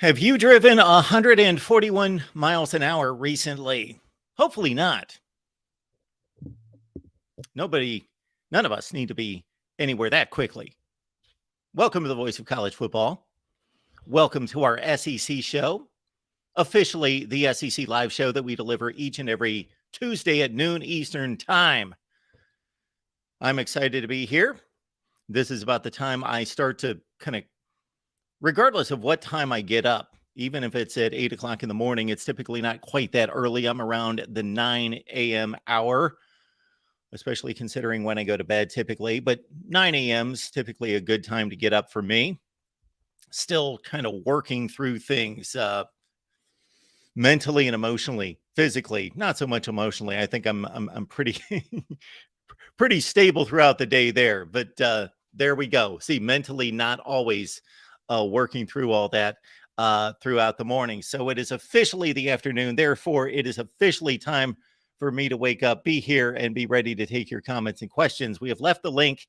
Have you driven 141 miles an hour recently? Hopefully not. None of us need to be anywhere that quickly. Welcome to the Voice of College Football. Welcome to our SEC show, officially the SEC live show that we deliver each and every Tuesday at noon Eastern time. I'm excited to be here. This is about the time I start to regardless of what time I get up, even if it's at 8 o'clock in the morning, it's typically not quite that early. I'm around the 9 a.m. hour, especially considering when I go to bed typically. But 9 a.m. is typically a good time to get up for me. Still kind of working through things mentally and emotionally, physically, not so much emotionally. I think I'm pretty pretty stable throughout the day there. But there we go. See, mentally not always working through all that throughout the morning. So it is officially the afternoon. Therefore, it is officially time for me to wake up, be here, and be ready to take your comments and questions. We have left the link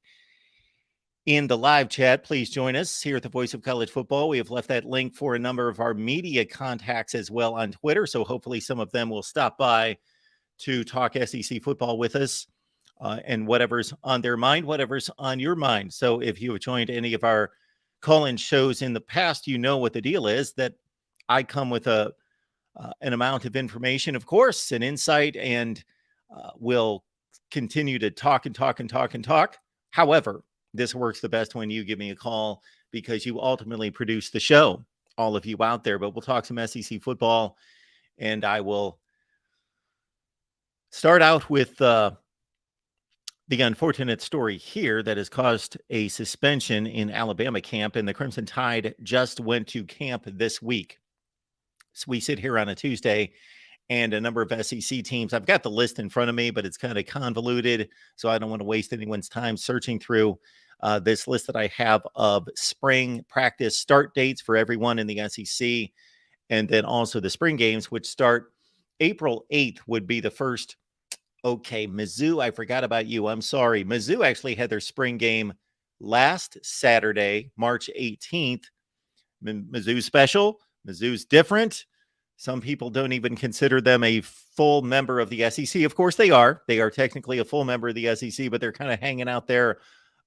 in the live chat. Please join us here at the Voice of College Football. We have left that link for a number of our media contacts as well on Twitter. So hopefully some of them will stop by to talk SEC football with us and whatever's on their mind, whatever's on your mind. So if you have joined any of our call-in shows in the past, you know what the deal is, that I come with an amount of information, of course, and insight, and will continue to talk and talk and talk and talk. However, this works the best when you give me a call because you ultimately produce the show, all of you out there. But we'll talk some SEC football, and I will start out with the unfortunate story here that has caused a suspension in Alabama camp, and the Crimson Tide just went to camp this week. So we sit here on a Tuesday, and a number of SEC teams, I've got the list in front of me, but it's kind of convoluted, so I don't want to waste anyone's time searching through this list that I have of spring practice start dates for everyone in the SEC, and then also the spring games, which start April 8th would be the first. Okay, Mizzou, I forgot about you. I'm sorry. Mizzou actually had their spring game last Saturday, March 18th. Mizzou's special. Mizzou's different. Some people don't even consider them a full member of the SEC. Of course they are. They are technically a full member of the SEC, but they're kind of hanging out there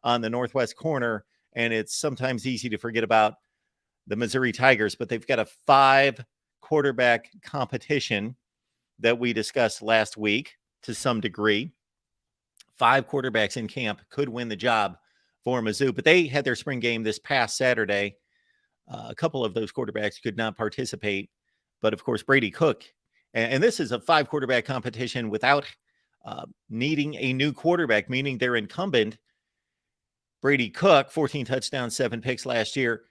on the northwest corner, and it's sometimes easy to forget about the Missouri Tigers, but they've got a 5-quarterback competition that we discussed last week. To some degree, 5 quarterbacks in camp could win the job for Mizzou, but they had their spring game this past Saturday. A couple of those quarterbacks could not participate, but of course, Brady Cook, and this is a 5-quarterback competition without needing a new quarterback, meaning their incumbent, Brady Cook, 14 touchdowns, 7 picks last year,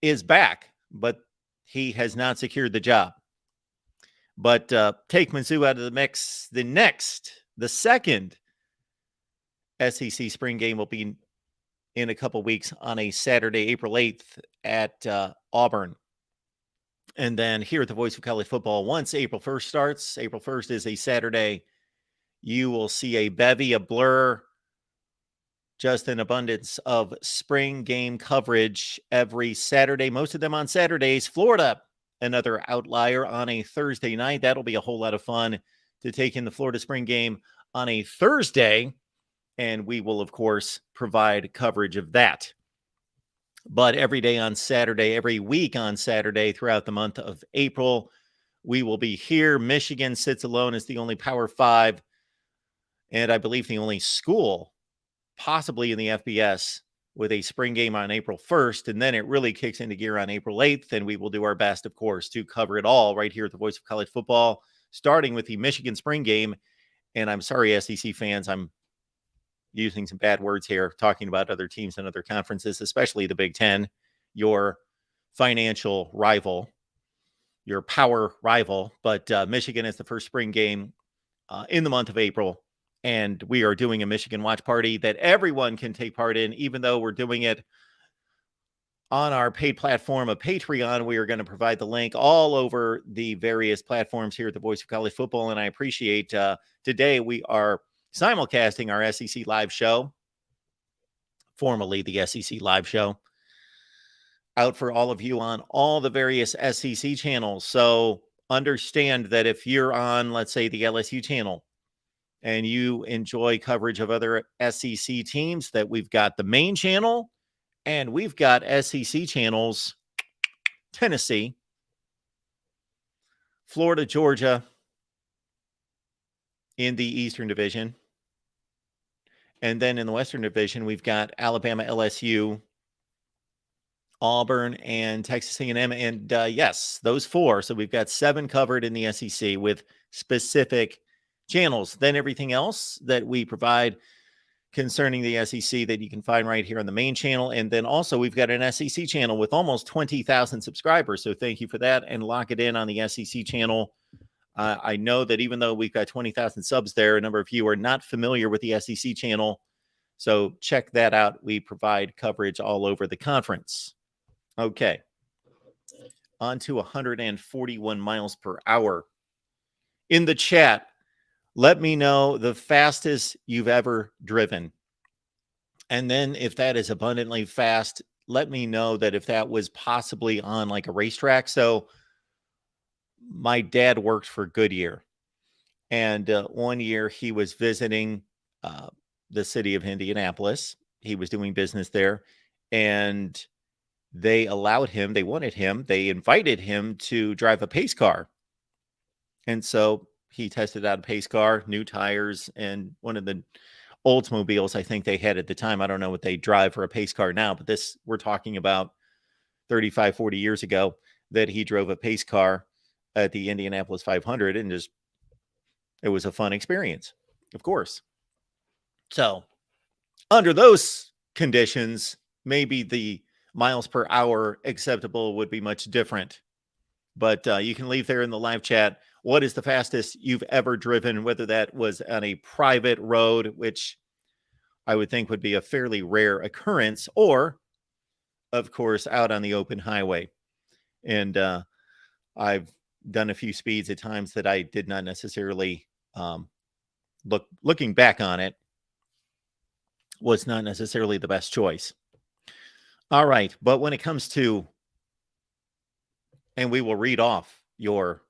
is back, but he has not secured the job. But take Mizzou out of the mix. The second SEC spring game will be in a couple weeks on a Saturday, April 8th at Auburn. And then here at the Voice of College Football, once April 1st starts, April 1st is a Saturday, you will see a bevy, a blur, just an abundance of spring game coverage every Saturday, most of them on Saturdays. Florida, another outlier on a Thursday night. That'll be a whole lot of fun to take in the Florida spring game on a Thursday. And we will, of course, provide coverage of that. But every day on Saturday, every week on Saturday throughout the month of April, we will be here. Michigan sits alone as the only Power 5, and I believe the only school possibly in the FBS with a spring game on April 1st, and then it really kicks into gear on April 8th, and we will do our best, of course, to cover it all right here at the Voice of College Football, starting with the Michigan spring game. And I'm sorry, SEC fans, I'm using some bad words here, talking about other teams and other conferences, especially the Big Ten, your financial rival, your power rival. But Michigan is the first spring game in the month of April. And we are doing a Michigan watch party that everyone can take part in, even though we're doing it on our paid platform of Patreon. We are going to provide the link all over the various platforms here at the Voice of College Football. And I appreciate today we are simulcasting our SEC live show, formerly the SEC live show, out for all of you on all the various SEC channels. So understand that if you're on, let's say, the LSU channel and you enjoy coverage of other SEC teams, that we've got the main channel and we've got SEC channels, Tennessee, Florida, Georgia in the Eastern Division. And then in the Western Division, we've got Alabama, LSU, Auburn, and Texas A&M. And yes, those four. So we've got 7 covered in the SEC with specific channels. Then everything else that we provide concerning the SEC that you can find right here on the main channel. And then also we've got an SEC channel with almost 20,000 subscribers. So thank you for that. And lock it in on the SEC channel. I know that even though we've got 20,000 subs there, a number of you are not familiar with the SEC channel. So check that out. We provide coverage all over the conference. Okay. On to 141 miles per hour. In the chat, let me know the fastest you've ever driven. And then if that is abundantly fast, let me know that if that was possibly on like a racetrack. So my dad worked for Goodyear. And one year he was visiting the city of Indianapolis. He was doing business there. And they allowed him, they wanted him, they invited him to drive a pace car. And so he tested out a pace car, new tires, and one of the Oldsmobiles I think they had at the time. I don't know what they drive for a pace car now, but this, we're talking about 35, 40 years ago, that he drove a pace car at the Indianapolis 500, and just, it was a fun experience, of course. So under those conditions, maybe the miles per hour acceptable would be much different. But you can leave there in the live chat, what is the fastest you've ever driven, whether that was on a private road, which I would think would be a fairly rare occurrence, or, of course, out on the open highway. And I've done a few speeds at times that I did not necessarily, looking back on it, was not necessarily the best choice. All right. But when it comes to, and we will read off your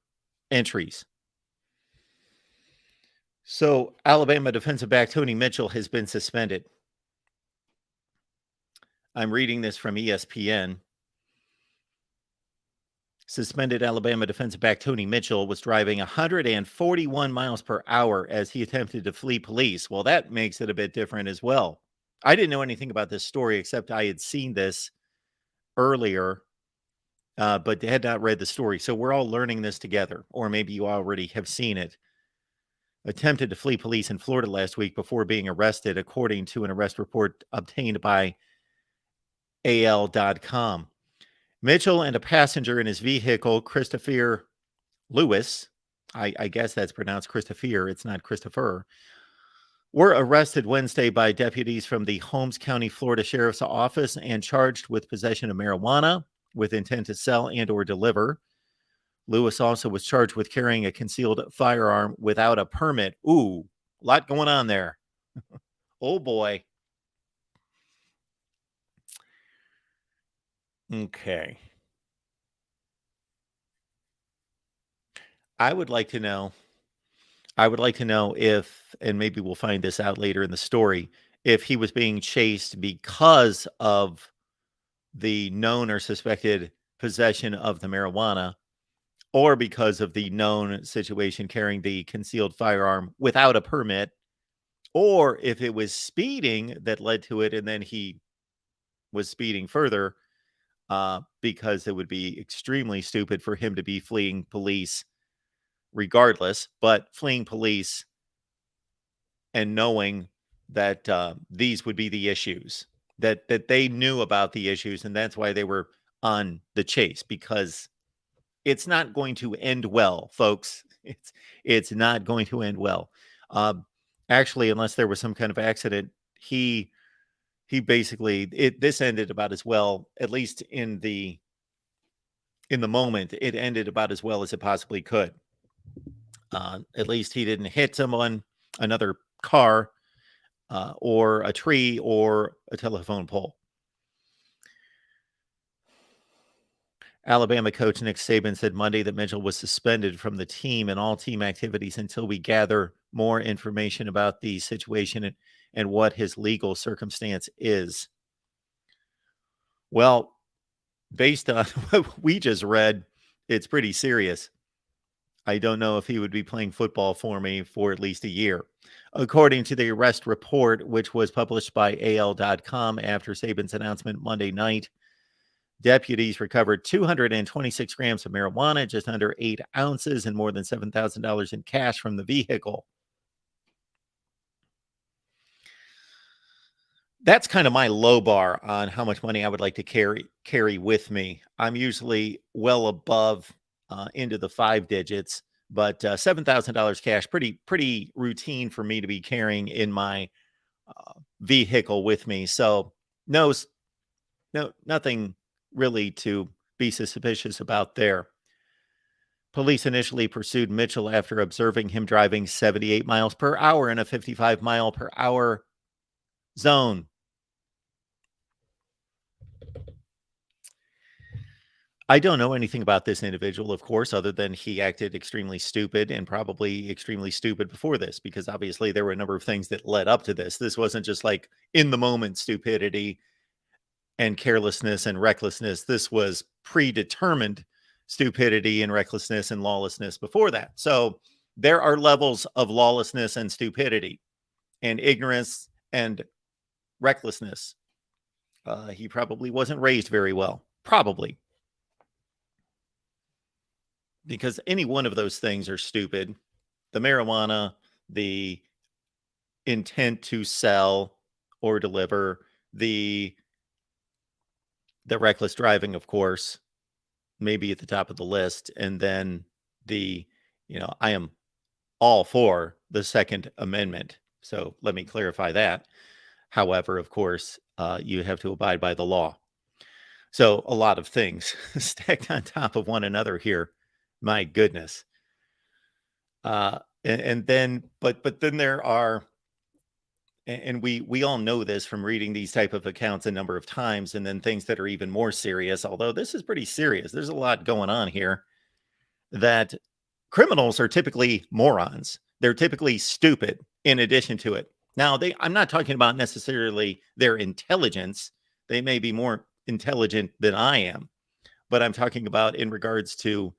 entries. So Alabama defensive back Tony Mitchell has been suspended. I'm reading this from ESPN. Suspended Alabama defensive back Tony Mitchell was driving 141 miles per hour as he attempted to flee police. Well, that makes it a bit different as well. I didn't know anything about this story except I had seen this earlier, but had not read the story. So we're all learning this together, or maybe you already have seen it. Attempted to flee police in Florida last week before being arrested, according to an arrest report obtained by AL.com. Mitchell and a passenger in his vehicle, Christopher Lewis, I guess that's pronounced Christopher, it's not Christopher, were arrested Wednesday by deputies from the Holmes County, Florida Sheriff's Office and charged with possession of marijuana with intent to sell and or deliver. Lewis also was charged with carrying a concealed firearm without a permit. Ooh, a lot going on there. Oh, boy. Okay. I would like to know if, and maybe we'll find this out later in the story, if he was being chased because of the known or suspected possession of the marijuana, or because of the known situation carrying the concealed firearm without a permit, or if it was speeding that led to it and then he was speeding further, because it would be extremely stupid for him to be fleeing police regardless, but fleeing police and knowing that these would be the issues, that they knew about the issues, and that's why they were on the chase, because it's not going to end well, folks. It's not going to end well. Actually, unless there was some kind of accident, he basically, this ended about as well, at least in the moment, it ended about as well as it possibly could. At least he didn't hit someone, another car, or a tree, or a telephone pole. Alabama coach Nick Saban said Monday that Mitchell was suspended from the team and all team activities until we gather more information about the situation and what his legal circumstance is. Well, based on what we just read, it's pretty serious. I don't know if he would be playing football for me for at least a year. According to the arrest report, which was published by AL.com after Saban's announcement Monday night, deputies recovered 226 grams of marijuana, just under 8 ounces, and more than $7,000 in cash from the vehicle. That's kind of my low bar on how much money I would like to carry with me. I'm usually well above into the 5 digits, but $7,000 cash, pretty routine for me to be carrying in my vehicle with me. So no, nothing really to be suspicious about there. Police initially pursued Mitchell after observing him driving 78 miles per hour in a 55 mile per hour zone. I don't know anything about this individual, of course, other than he acted extremely stupid and probably extremely stupid before this, because obviously there were a number of things that led up to this. This wasn't just like in the moment stupidity and carelessness and recklessness. This was predetermined stupidity and recklessness and lawlessness before that. So there are levels of lawlessness and stupidity and ignorance and recklessness. He probably wasn't raised very well. Probably. Because any one of those things are stupid. The marijuana, the intent to sell or deliver, the reckless driving, of course, maybe at the top of the list. And then I am all for the Second Amendment. So let me clarify that. However, of course, you have to abide by the law. So a lot of things stacked on top of one another here. My goodness. And then, but then there are, and we all know this from reading these type of accounts a number of times, and then things that are even more serious, although this is pretty serious. There's a lot going on here, that criminals are typically morons. They're typically stupid in addition to it. Now, I'm not talking about necessarily their intelligence. They may be more intelligent than I am, but I'm talking about in regards to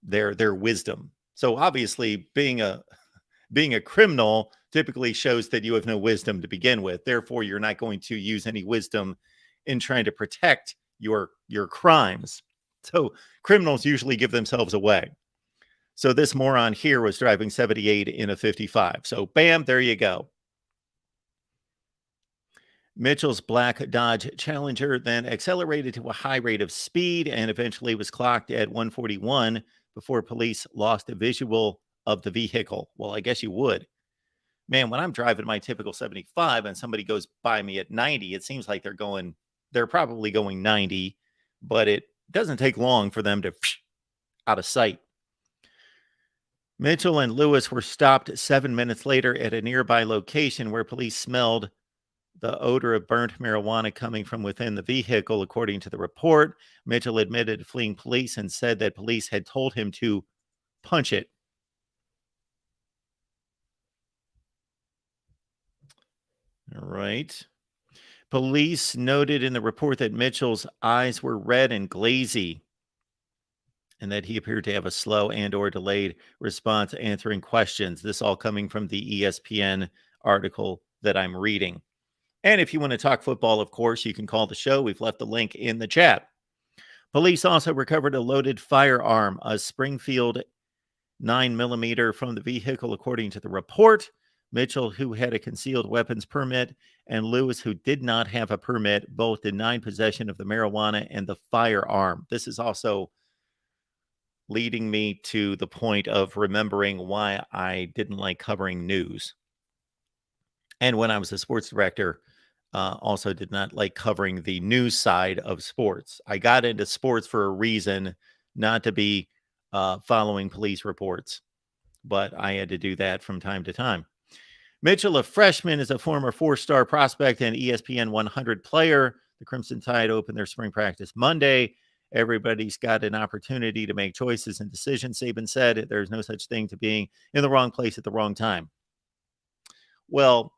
their wisdom. So obviously being a criminal typically shows that you have no wisdom to begin with. Therefore, you're not going to use any wisdom in trying to protect your crimes. So criminals usually give themselves away. So this moron here was driving 78 in a 55. So bam, there you go. Mitchell's black Dodge Challenger then accelerated to a high rate of speed and eventually was clocked at 141 before police lost a visual of the vehicle. Well, I guess you would. Man, when I'm driving my typical 75 and somebody goes by me at 90, it seems like they're probably going 90, but it doesn't take long for them to out of sight. Mitchell and Lewis were stopped 7 minutes later at a nearby location where police smelled the odor of burnt marijuana coming from within the vehicle, according to the report. Mitchell admitted to fleeing police and said that police had told him to punch it. All right. Police noted in the report that Mitchell's eyes were red and glazy, and that he appeared to have a slow and or delayed response answering questions. This all coming from the ESPN article that I'm reading. And if you want to talk football, of course, you can call the show. We've left the link in the chat. Police also recovered a loaded firearm, a Springfield 9mm from the vehicle, according to the report. Mitchell, who had a concealed weapons permit, and Lewis, who did not have a permit, both denied possession of the marijuana and the firearm. This is also leading me to the point of remembering why I didn't like covering news. And when I was a sports director, also did not like covering the news side of sports. I got into sports for a reason, not to be following police reports, but I had to do that from time to time. Mitchell, a freshman, is a former 4-star prospect and ESPN 100 player. The Crimson Tide opened their spring practice Monday Everybody's got an opportunity to make choices and decisions. Saban said there's no such thing to being in the wrong place at the wrong time. Well,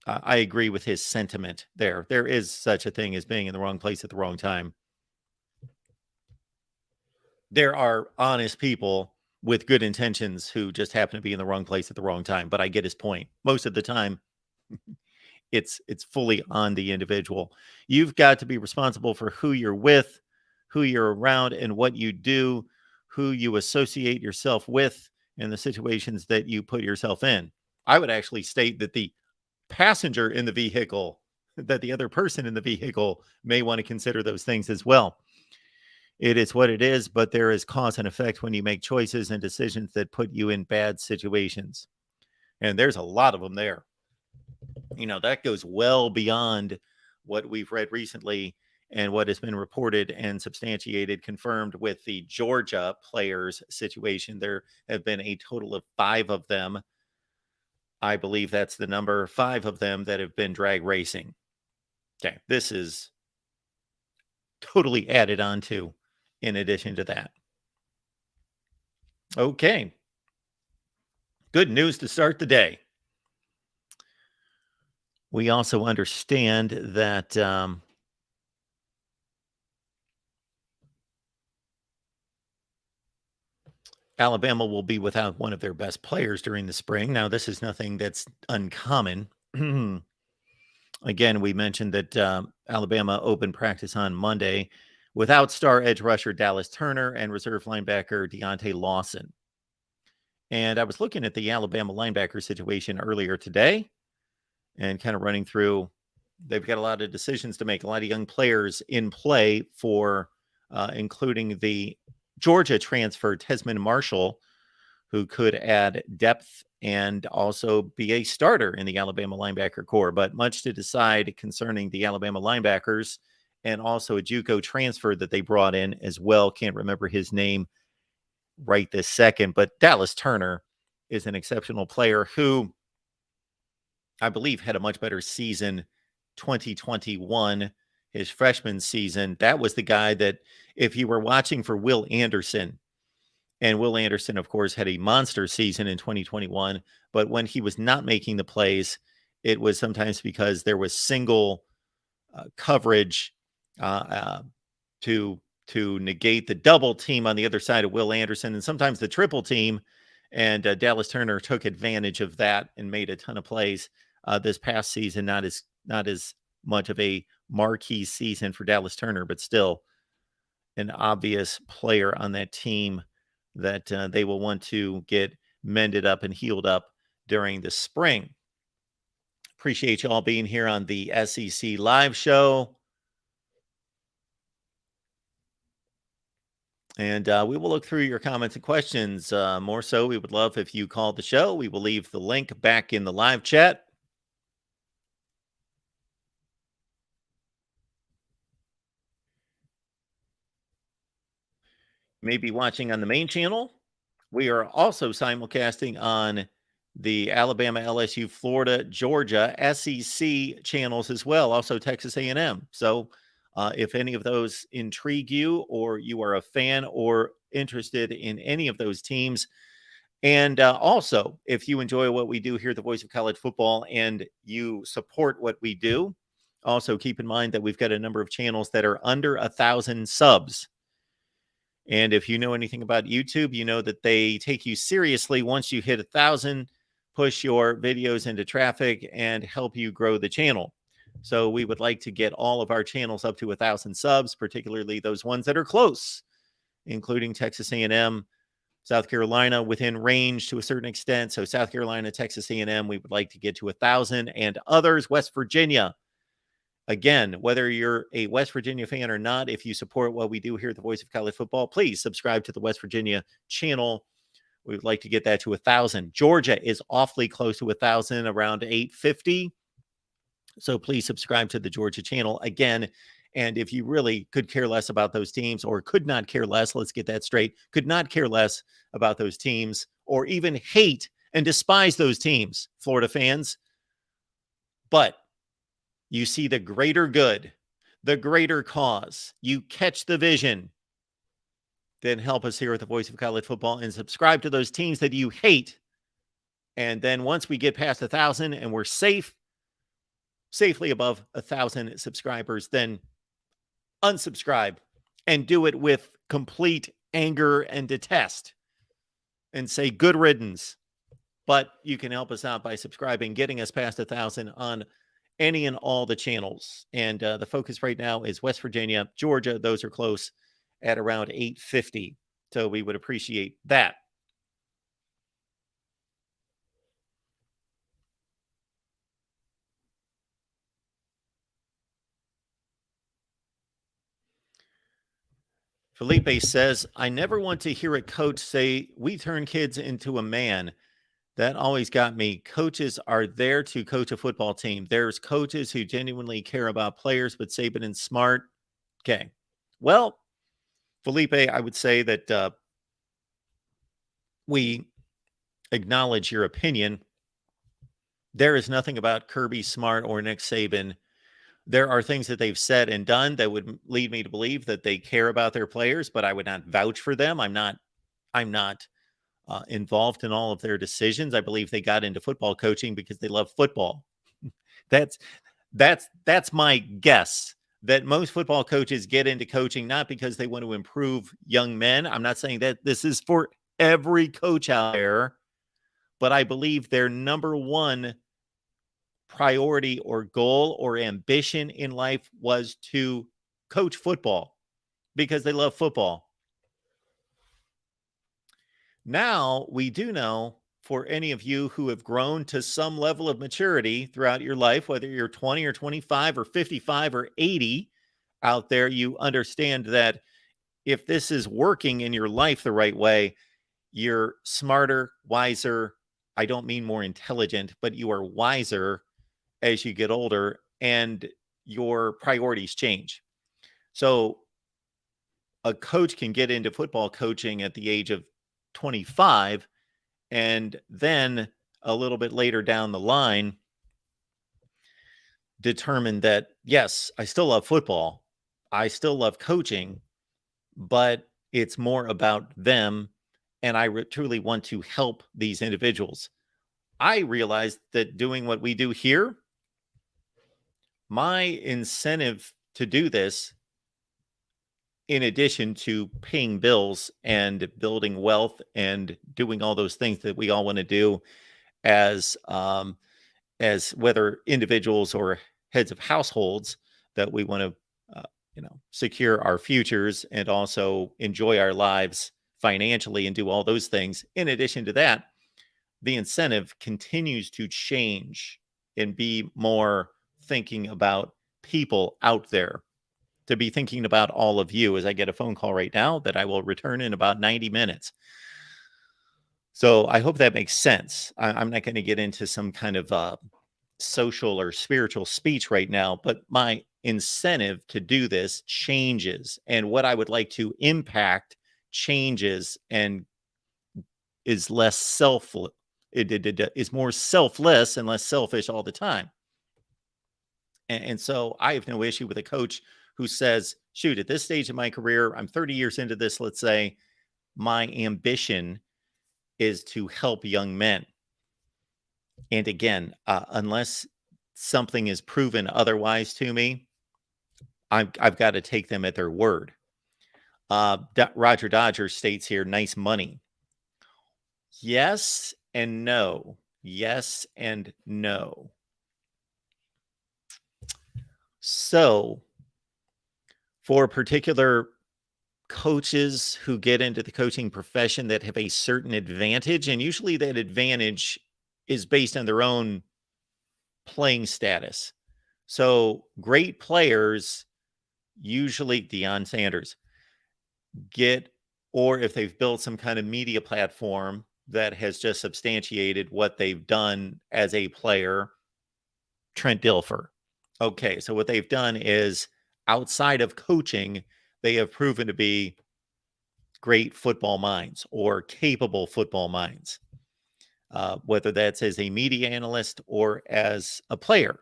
I agree with his sentiment there. There is such a thing as being in the wrong place at the wrong time. There are honest people with good intentions who just happen to be in the wrong place at the wrong time, but I get his point. Most of the time, it's fully on the individual. You've got to be responsible for who you're with, who you're around, and what you do, who you associate yourself with, and the situations that you put yourself in. I would actually state that the passenger in the vehicle, that the other person in the vehicle may want to consider those things as well. It is what it is, but there is cause and effect when you make choices and decisions that put you in bad situations. And there's a lot of them there. That goes well beyond what we've read recently and what has been reported and substantiated, confirmed with the Georgia players situation. There have been a total of 5 of them. I believe that's the number, 5 of them that have been drag racing. Okay, this is totally added on to in addition to that. Okay. Good news to start the day. We also understand that Alabama will be without one of their best players during the spring. Now, this is nothing that's uncommon. Again, we mentioned that Alabama opened practice on Monday without star edge rusher Dallas Turner and reserve linebacker Deontay Lawson. And I was looking at the Alabama linebacker situation earlier today and kind of running through. They've got a lot of decisions to make, a lot of young players in play for including the Georgia transfer Tesman Marshall, who could add depth and also be a starter in the Alabama linebacker corps. But much to decide concerning the Alabama linebackers, and also a JUCO transfer that they brought in as well. Can't remember his name right this second, but Dallas Turner is an exceptional player who I believe had a much better season 2021, his freshman season. That was the guy that, if you were watching for Will Anderson, and Will Anderson, of course, had a monster season in 2021, but when he was not making the plays, it was sometimes because there was single coverage to negate the double team on the other side of Will Anderson, and sometimes the triple team. And Dallas Turner took advantage of that and made a ton of plays this past season. Not as much of a marquee season for Dallas Turner, but still an obvious player on that team that they will want to get mended up and healed up during the spring. Appreciate you all being here on the SEC Live Show. And we will look through your comments and questions. More so, we would love if you called the show. We will leave the link back in the live chat. You may be watching on the main channel. We are also simulcasting on the Alabama, LSU, Florida, Georgia, SEC channels as well, also Texas A&M. So if any of those intrigue you, or you are a fan or interested in any of those teams, and also if you enjoy what we do here at the Voice of College Football and you support what we do, also keep in mind that we've got a number of channels that are under 1,000 subs. And if you know anything about YouTube, you know that they take you seriously once you hit 1,000, push your videos into traffic, and help you grow the channel. So we would like to get all of our channels up to 1,000 subs, particularly those ones that are close, including Texas A&M, South Carolina, within range to a certain extent. So South Carolina, Texas A&M, we would like to get to 1,000, and others, West Virginia. Again, whether you're a West Virginia fan or not, if you support what we do here at the Voice of College Football, please subscribe to the West Virginia channel. We would like to get that to 1,000. Georgia is awfully close to 1,000, around 850. So please subscribe to the Georgia channel again. And if you really could care less about those teams, or could not care less, let's get that straight, could not care less about those teams, or even hate and despise those teams, Florida fans, but you see the greater good, the greater cause, you catch the vision, then help us here at the Voice of College Football and subscribe to those teams that you hate. And then once we get past 1,000 and we're safely above 1,000 subscribers, then unsubscribe and do it with complete anger and detest and say good riddance. But you can help us out by subscribing, getting us past 1,000 on any and all the channels. And the focus right now is West Virginia, Georgia. Those are close at around 850. So we would appreciate that. Felipe says, I never want to hear a coach say, we turn kids into a man. That always got me. Coaches are there to coach a football team. There's coaches who genuinely care about players, but Saban and Smart. Okay. Well, Felipe, I would say that we acknowledge your opinion. There is nothing about Kirby Smart or Nick Saban. There are things that they've said and done that would lead me to believe that they care about their players, but I would not vouch for them. I'm not involved in all of their decisions. I believe they got into football coaching because they love football. That's my guess, that most football coaches get into coaching not because they want to improve young men. I'm not saying that this is for every coach out there, but I believe their number one priority or goal or ambition in life was to coach football because they love football. Now, we do know, for any of you who have grown to some level of maturity throughout your life, whether you're 20 or 25 or 55 or 80 out there, you understand that if this is working in your life the right way, you're smarter, wiser. I don't mean more intelligent, but you are wiser as you get older and your priorities change. So a coach can get into football coaching at the age of 25 and then a little bit later down the line determine that, yes, I still love football. I still love coaching, but it's more about them. And I truly want to help these individuals. I realized that doing what we do here, my incentive to do this, in addition to paying bills and building wealth and doing all those things that we all want to do as whether individuals or heads of households, that we want to secure our futures and also enjoy our lives financially and do all those things. In addition to that, the incentive continues to change and be more thinking about people out there, to be thinking about all of you, as I get a phone call right now that I will return in about 90 minutes. So I hope that makes sense. I'm not going to get into some kind of social or spiritual speech right now, but my incentive to do this changes, and what I would like to impact changes and is less selfless. It is more selfless and less selfish all the time. And so I have no issue with a coach who says, shoot, at this stage of my career, I'm 30 years into this, let's say, my ambition is to help young men. And again, unless something is proven otherwise to me, I've got to take them at their word. Roger Dodger states here, nice money. Yes and no. Yes and no. So for particular coaches who get into the coaching profession that have a certain advantage, and usually that advantage is based on their own playing status. So great players, usually Deion Sanders, get, or if they've built some kind of media platform that has just substantiated what they've done as a player, Trent Dilfer. Okay, so what they've done is, outside of coaching, they have proven to be great football minds or capable football minds, whether that's as a media analyst or as a player.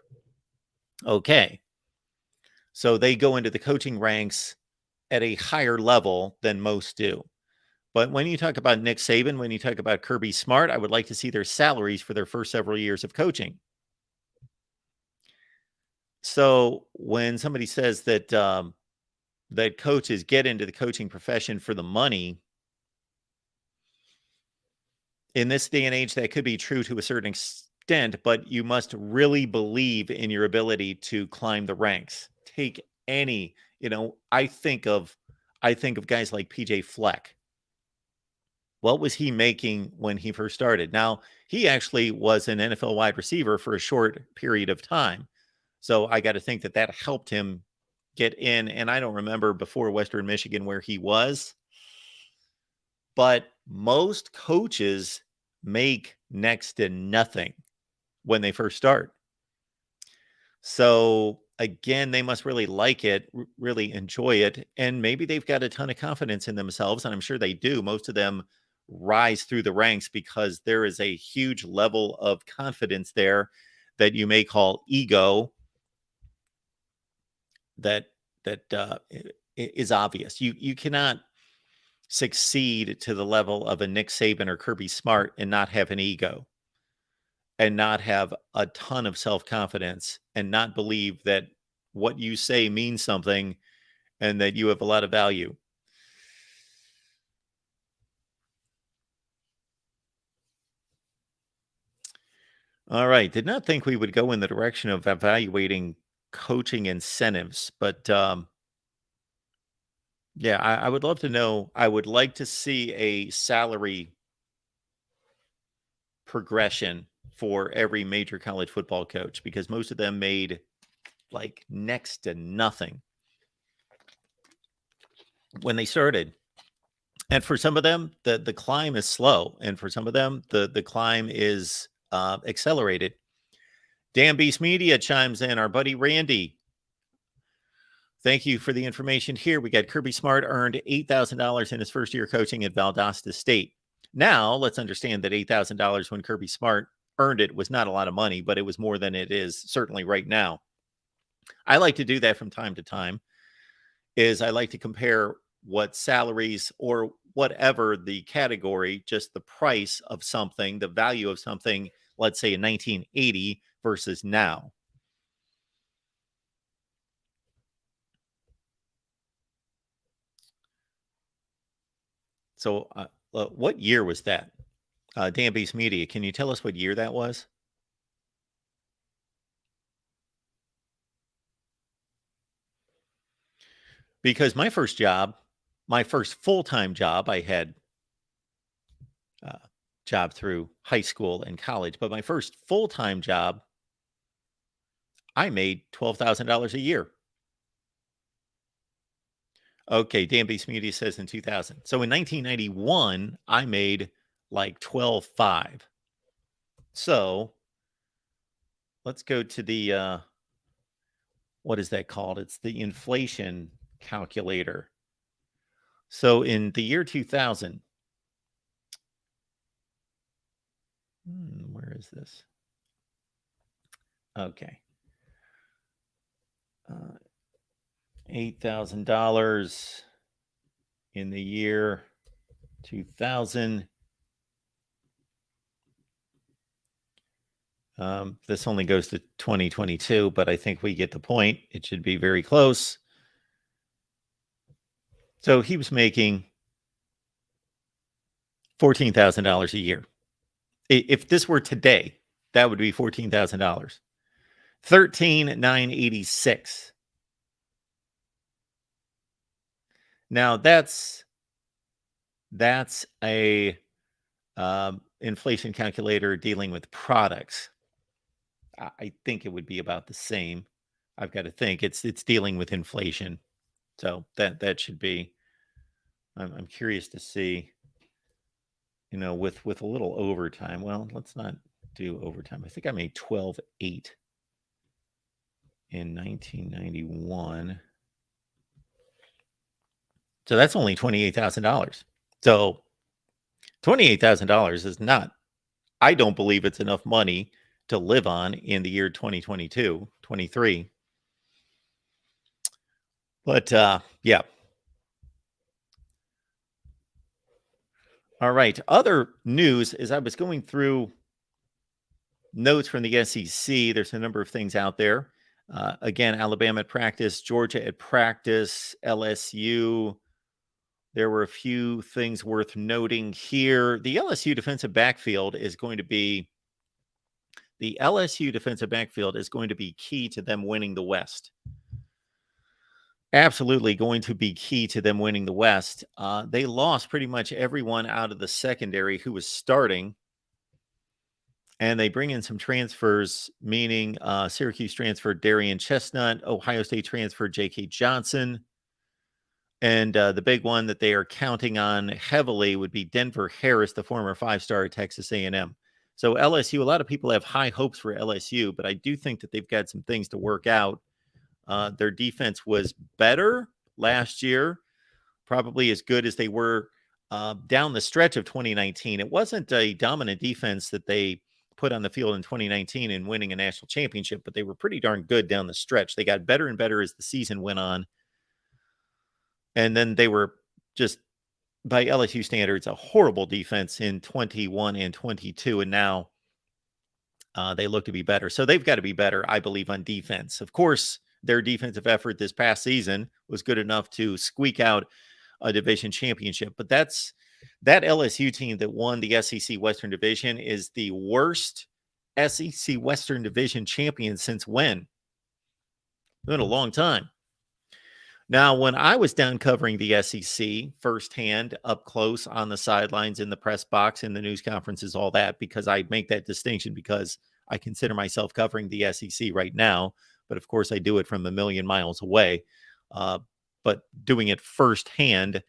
Okay. So they go into the coaching ranks at a higher level than most do. But when you talk about Nick Saban, when you talk about Kirby Smart, I would like to see their salaries for their first several years of coaching. So when somebody says that that coaches get into the coaching profession for the money, in this day and age, that could be true to a certain extent, but you must really believe in your ability to climb the ranks. Take any, I think of guys like PJ Fleck. What was he making when he first started? Now, he actually was an NFL wide receiver for a short period of time. So I got to think that that helped him get in. And I don't remember before Western Michigan where he was, but most coaches make next to nothing when they first start. So again, they must really like it, really enjoy it. And maybe they've got a ton of confidence in themselves. And I'm sure they do. Most of them rise through the ranks because there is a huge level of confidence there that you may call ego that is obvious. You cannot succeed to the level of a Nick Saban or Kirby Smart and not have an ego and not have a ton of self-confidence and not believe that what you say means something and that you have a lot of value. All right. Did not think we would go in the direction of evaluating coaching incentives, but yeah, I would love to know. I would like to see a salary progression for every major college football coach because most of them made like next to nothing when they started. And for some of them, the climb is slow, and for some of them, the climb is accelerated. Dan Beast Media chimes in. Our buddy Randy, thank you for the information here. We got Kirby Smart earned $8,000 in his first year coaching at Valdosta State. Now, let's understand that $8,000 when Kirby Smart earned it was not a lot of money, but it was more than it is certainly right now. I like to do that from time to time. I like to compare what salaries or whatever the category, just the price of something, the value of something, let's say in 1980 versus now. So what year was that? Dan Beast Media, can you tell us what year that was? Because my first job, my first full-time job, I had a job through high school and college, but my first full-time job, I made $12,000 a year. Okay, Dan Beast Media says in 2000. So in 1991, I made like 12.5. So let's go to the what is that called? It's the inflation calculator. So in the year 2000, where is this? Okay. $8,000 in the year 2000. This only goes to 2022, but I think we get the point. It should be very close. So he was making $14,000 a year. If this were today, that would be $14,000. 13,986. Now that's a inflation calculator dealing with products. I think it would be about the same. I've got to think it's dealing with inflation, so that should be. I'm curious to see. With a little overtime. Well, let's not do overtime. I think I made 12.8 in 1991. So that's only $28,000. So $28,000 is not. I don't believe it's enough money to live on in the year 2022, 23. But yeah. All right. Other news is I was going through notes from the SEC. There's a number of things out there. Again, Alabama at practice, Georgia at practice, LSU. There were a few things worth noting here. The LSU defensive backfield is going to be key to them winning the West. Absolutely going to be key to them winning the West. They lost pretty much everyone out of the secondary who was starting. And they bring in some transfers, meaning Syracuse transferred Darian Chestnut, Ohio State transferred J.K. Johnson. And the big one that they are counting on heavily would be Denver Harris, the former five-star at Texas A&M. So LSU, a lot of people have high hopes for LSU, but I do think that they've got some things to work out. Their defense was better last year, probably as good as they were down the stretch of 2019. It wasn't a dominant defense that they put on the field in 2019 and winning a national championship, but they were pretty darn good down the stretch. They got better and better as the season went on. And then they were just, by LSU standards, a horrible defense in 21 and 22. And now they look to be better. So they've got to be better, I believe, on defense. Of course, their defensive effort this past season was good enough to squeak out a division championship. But that LSU team that won the SEC Western Division is the worst SEC Western Division champion since when? It's been a long time. Now, when I was down covering the SEC firsthand, up close on the sidelines, in the press box, in the news conferences, all that, because I make that distinction because I consider myself covering the SEC right now. But of course, I do it from a million miles away. But doing it firsthand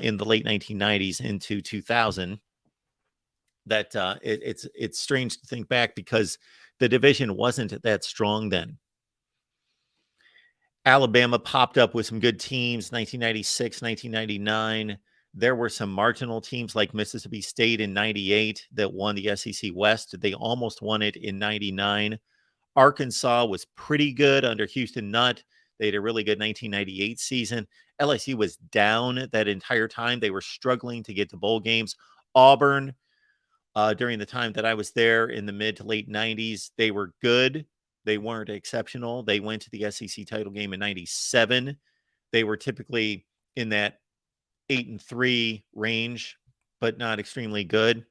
in the late 1990s into 2000, that it's strange to think back because the division wasn't that strong then. Alabama popped up with some good teams, 1996, 1999. There were some marginal teams like Mississippi State in 98 that won the SEC West. They almost won it in 99. Arkansas was pretty good under Houston Nutt. They had a really good 1998 season. LSU was down that entire time. They were struggling to get to bowl games. Auburn, during the time that I was there in the mid to late 90s, they were good. They weren't exceptional. They went to the SEC title game in 97. They were typically in that 8-3 range, but not extremely good.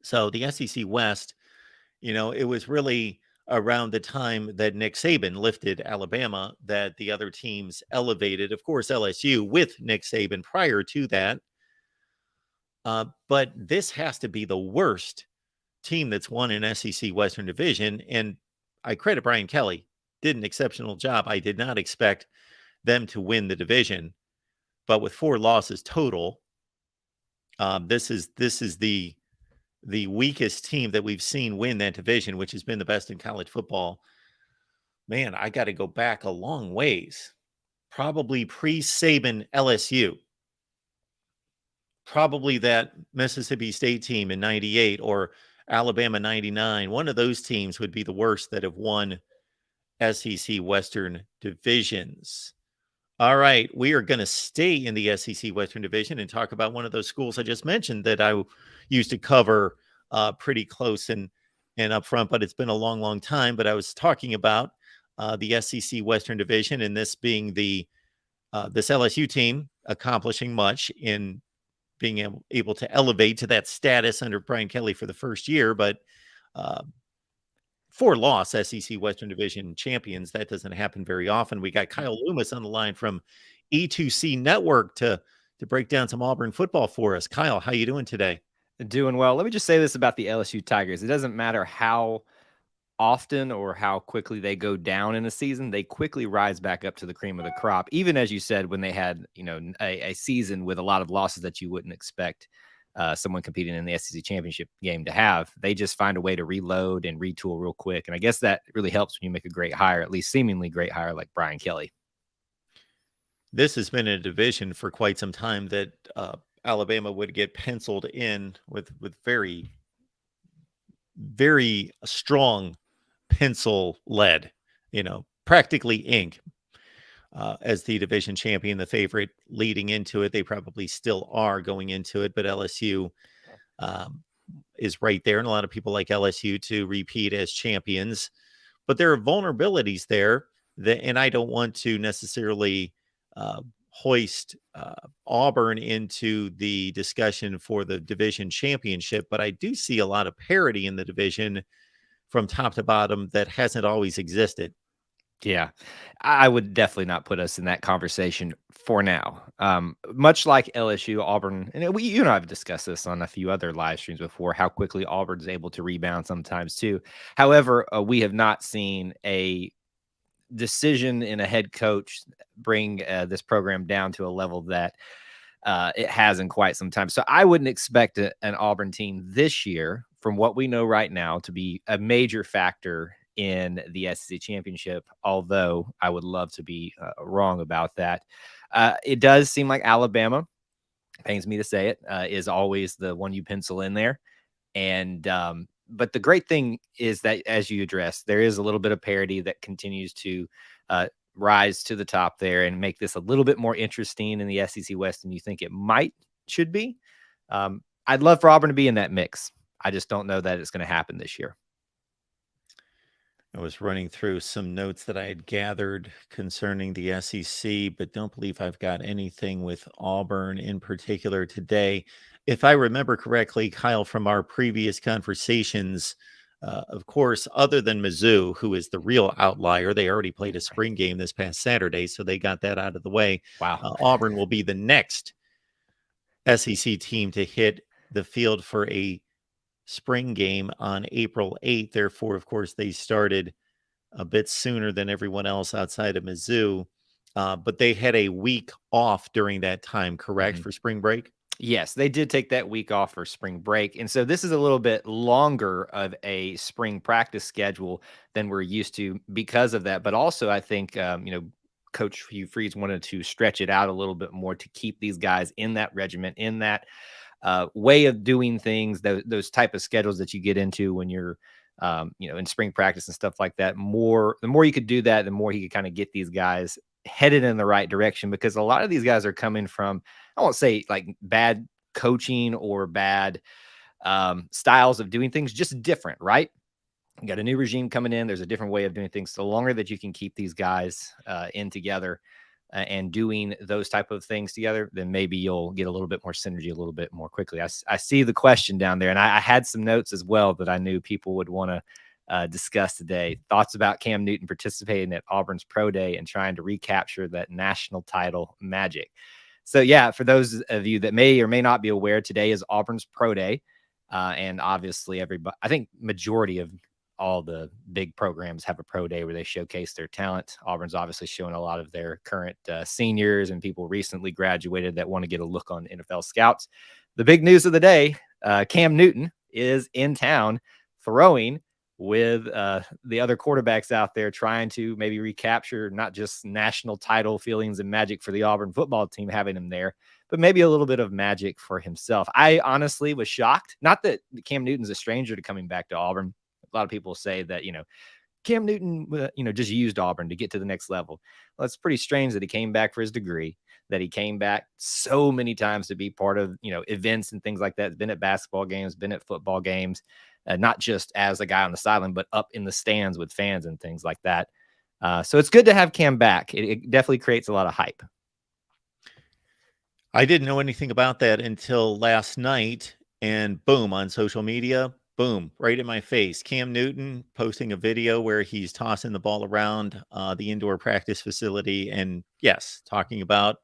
So the SEC West, it was really around the time that Nick Saban lifted Alabama that the other teams elevated. Of course, LSU with Nick Saban prior to that. But this has to be the worst team that's won an SEC Western Division. And I credit Brian Kelly, did an exceptional job. I did not expect them to win the division, but with 4 losses total, this is the weakest team that we've seen win that division, which has been the best in college football. Man, I got to go back a long ways. Probably pre-Saban LSU. Probably that Mississippi State team in 98 or Alabama 99. One of those teams would be the worst that have won SEC Western divisions. All right, we are going to stay in the SEC Western Division and talk about one of those schools I just mentioned that I used to cover pretty close and up front, but it's been a long, long time. But I was talking about the SEC Western Division, and this being this LSU team accomplishing much in being able to elevate to that status under Brian Kelly for the first year, but 4-loss SEC Western Division champions. That doesn't happen very often. We got Kyle Loomis on the line from E2C Network to break down some Auburn football for us. Kyle, how you doing today? Doing well. Let me just say this about the LSU Tigers. It doesn't matter how often or how quickly they go down in a season, they quickly rise back up to the cream of the crop. Even as you said, when they had, a season with a lot of losses that you wouldn't expect someone competing in the SEC championship game to have, they just find a way to reload and retool real quick. And I guess that really helps when you make a great hire, at least seemingly great hire like Brian Kelly. This has been a division for quite some time that Alabama would get penciled in with very, very strong pencil lead, practically ink. as the division champion, the favorite leading into it. They probably still are going into it, but LSU um, is right there. And a lot of people like LSU to repeat as champions. But there are vulnerabilities there and I don't want to necessarily hoist Auburn into the discussion for the division championship, but I do see a lot of parity in the division from top to bottom that hasn't always existed. Yeah, I would definitely not put us in that conversation for now. Much like LSU, Auburn, and you and I have discussed this on a few other live streams before, how quickly Auburn's able to rebound sometimes too. However, we have not seen a decision in a head coach bring this program down to a level that it has in quite some time. So I wouldn't expect an Auburn team this year, from what we know right now, to be a major factor in the SEC championship. Although I would love to be wrong about that. It does seem like Alabama, pains me to say it, is always the one you pencil in there. And but the great thing is that, as you addressed, there is a little bit of parity that continues to rise to the top there and make this a little bit more interesting in the SEC West than you think it should be. I'd love for Auburn to be in that mix. I just don't know that it's going to happen this year. I was running through some notes that I had gathered concerning the SEC, but don't believe I've got anything with Auburn in particular today. If I remember correctly, Kyle, from our previous conversations, of course, other than Mizzou, who is the real outlier, they already played a spring game this past Saturday, so they got that out of the way. Wow. Auburn will be the next SEC team to hit the field for a spring game on April 8th. Therefore, of course, they started a bit sooner than everyone else outside of Mizzou. But they had a week off during that time, correct, for spring break? Yes, they did take that week off for spring break. And so this is a little bit longer of a spring practice schedule than we're used to because of that. But also, I think, Coach Hugh Freeze wanted to stretch it out a little bit more to keep these guys in that regiment, in that way of doing things, those type of schedules that you get into when you're, in spring practice and stuff like that. The more you could do that, the more he could kind of get these guys headed in the right direction, because a lot of these guys are coming from, I won't say like bad coaching or bad styles of doing things, just different, right? You got a new regime coming in. There's a different way of doing things. So the longer that you can keep these guys in together and doing those type of things together, then maybe you'll get a little bit more synergy a little bit more quickly. I see the question down there, and I had some notes as well that I knew people would want to discuss today. Thoughts about Cam Newton participating at Auburn's Pro Day and trying to recapture that national title magic. So yeah, for those of you that may or may not be aware, today is Auburn's Pro Day. And obviously everybody, I think majority of all the big programs have a pro day where they showcase their talent. Auburn's obviously showing a lot of their current seniors and people recently graduated that want to get a look on NFL scouts. The big news of the day, Cam Newton is in town throwing with the other quarterbacks out there, trying to maybe recapture not just national title feelings and magic for the Auburn football team having him there, but maybe a little bit of magic for himself. I honestly was shocked. Not that Cam Newton's a stranger to coming back to Auburn. A lot of people say that, Cam Newton, just used Auburn to get to the next level. Well, it's pretty strange that he came back for his degree, that he came back so many times to be part of, events and things like that. Been at basketball games, been at football games, not just as a guy on the sideline, but up in the stands with fans and things like that. So it's good to have Cam back. It definitely creates a lot of hype. I didn't know anything about that until last night, and boom, on social media, boom, right in my face. Cam Newton posting a video where he's tossing the ball around the indoor practice facility, and yes, talking about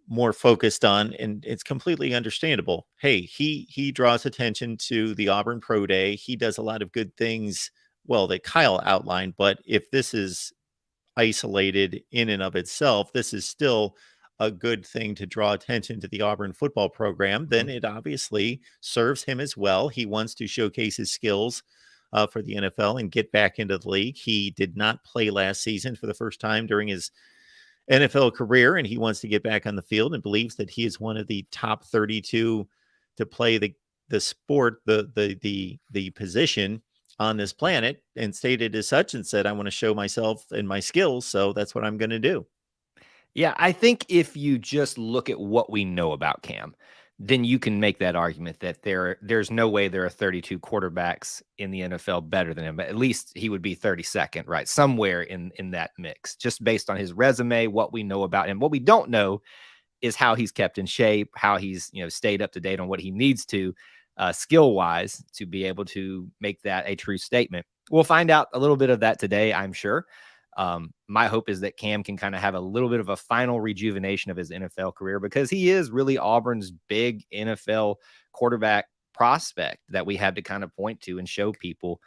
more focused on, and it's completely understandable. Hey, he draws attention to the Auburn Pro Day. He does a lot of good things, well, that Kyle outlined, but if this is isolated in and of itself, this is still a good thing to draw attention to the Auburn football program, then it obviously serves him as well. He wants to showcase his skills for the NFL and get back into the league. He did not play last season for the first time during his NFL career, and he wants to get back on the field and believes that he is one of the top 32 to play the sport, the position on this planet, and stated as such and said, I want to show myself and my skills. So that's what I'm going to do. Yeah, I think if you just look at what we know about Cam, then you can make that argument that there's no way there are 32 quarterbacks in the NFL better than him. But at least he would be 32nd, right? Somewhere in that mix, just based on his resume, what we know about him. What we don't know is how he's kept in shape, how he's stayed up to date on what he needs to skill wise to be able to make that a true statement. We'll find out a little bit of that today, I'm sure. My hope is that Cam can kind of have a little bit of a final rejuvenation of his NFL career, because he is really Auburn's big NFL quarterback prospect that we had to kind of point to and show people,